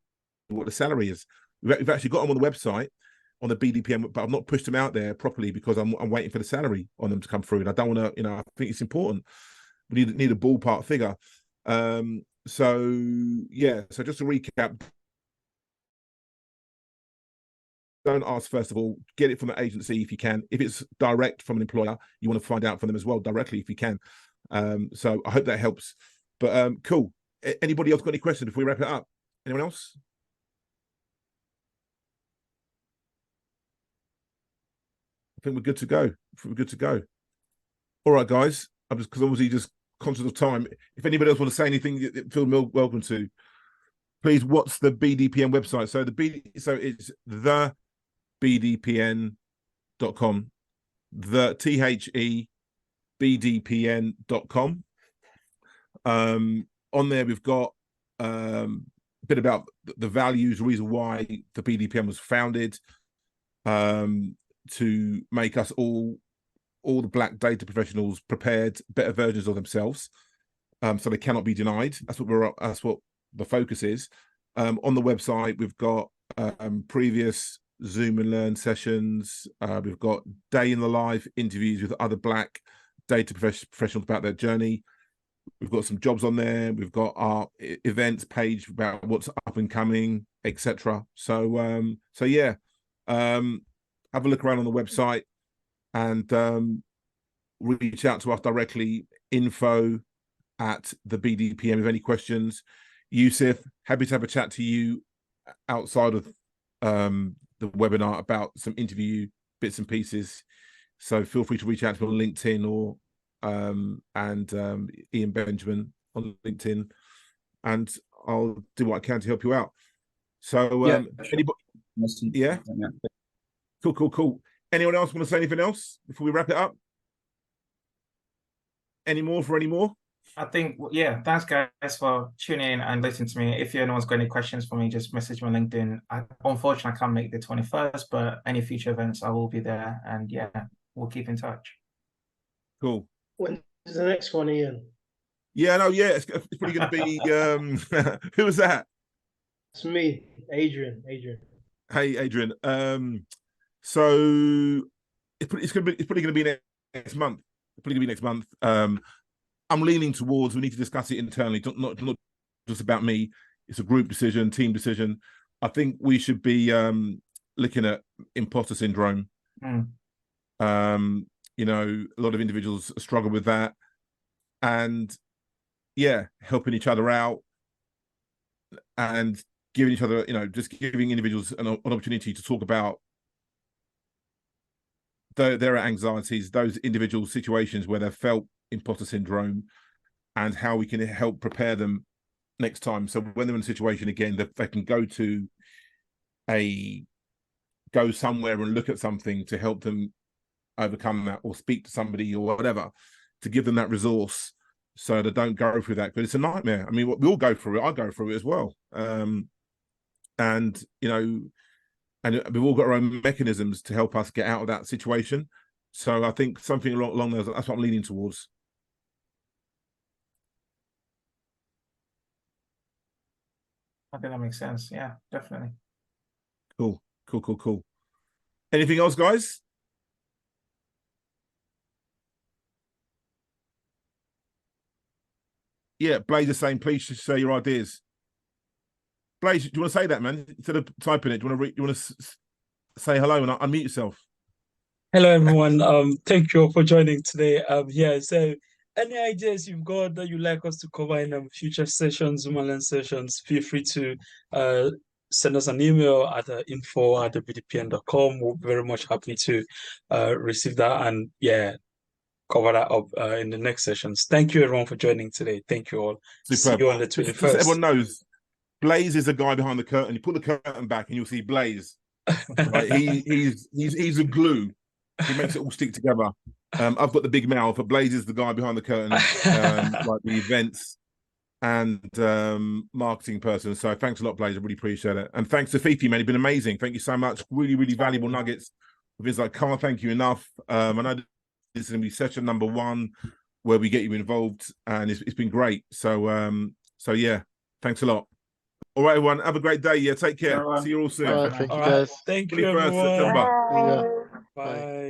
what the salary is. We've actually got them on the website on the BDPN, but I've not pushed them out there properly because I'm waiting for the salary on them to come through, and I don't want to. I think it's important. We need a ballpark figure. So yeah. So just to recap. Don't ask first of all, get it from an agency if you can. If it's direct from an employer, you want to find out from them as well directly if you can. So I hope that helps. But cool. Anybody else got any questions before we wrap it up? Anyone else? I think we're good to go. We're good to go. All right, guys. I'm just because obviously just conscious of time. If anybody else want to say anything, feel welcome to. Please, what's the BDPN website? So so it's the BDPN.com, the THEBDPN.com. On there, we've got a bit about the values, reason why the BDPN was founded, to make us all the Black data professionals prepared, better versions of themselves, so they cannot be denied. That's what the focus is. On the website, we've got previous Zoom and Learn sessions. We've got day in the life interviews with other Black data professionals about their journey. We've got some jobs on there. We've got our events page about what's up and coming, etc. So yeah, have a look around on the website and reach out to us directly. info@the BDPN with any questions. Yusuf, happy to have a chat to you outside of the webinar about some interview bits and pieces. So feel free to reach out to me on LinkedIn or Ian Benjamin on LinkedIn, and I'll do what I can to help you out. So Yeah, anybody? Yeah. Cool. Anyone else want to say anything else before we wrap it up? Any more? I think, yeah, thanks guys for tuning in and listening to me. If anyone's got any questions for me, just message me on LinkedIn. Unfortunately, I can't make the 21st, but any future events, I will be there. And yeah, we'll keep in touch. Cool. When's the next one, Ian? Yeah, no, yeah, it's probably going to be, who was that? It's me, Adrian. Hey, Adrian. So it's probably going to be next month. I'm leaning towards we need to discuss it internally, not just about me. It's a group decision, team decision. I think we should be looking at imposter syndrome. A lot of individuals struggle with that, and yeah, helping each other out and giving each other, just giving individuals an opportunity to talk about their anxieties, those individual situations where they've felt imposter syndrome, and how we can help prepare them next time. So when they're in a situation again, that they can go somewhere and look at something to help them overcome that, or speak to somebody or whatever, to give them that resource so they don't go through that, because it's a nightmare. I mean, we all go through it. I go through it as well. And we've all got our own mechanisms to help us get out of that situation. So I think something along those, that's what I'm leaning towards. I think that makes sense. Yeah, definitely. Cool. Anything else, guys? Yeah, Blaze is saying, please just say your ideas. Blaze, do you want to say that, man? Instead of typing it, do you want to say hello and unmute yourself? Hello, everyone. Thank you all for joining today. So any ideas you've got that you'd like us to cover in future sessions, Zoom and Learn sessions, feel free to send us an email at info@thebdpn.com. We're very much happy to receive that and cover that up in the next sessions. Thank you, everyone, for joining today. Thank you all. Superb. See you on the 21st. Just so everyone knows, Blaze is the guy behind the curtain. You put the curtain back and you'll see Blaze. Right? He's a glue. He makes it all stick together. I've got the big mouth, but Blaze is the guy behind the curtain, like the events and marketing person. So thanks a lot, Blaze. I really appreciate it. And thanks to Fiifi, man. You've been amazing. Thank you so much. Really, really valuable nuggets. Because I can't thank you enough. I know this is going to be session number 1 where we get you involved, and it's been great. So so yeah, thanks a lot. All right, everyone, have a great day. Yeah, take care. See you all soon. All right, thank you guys. Thank you, 21st everyone. September. Yeah. Bye.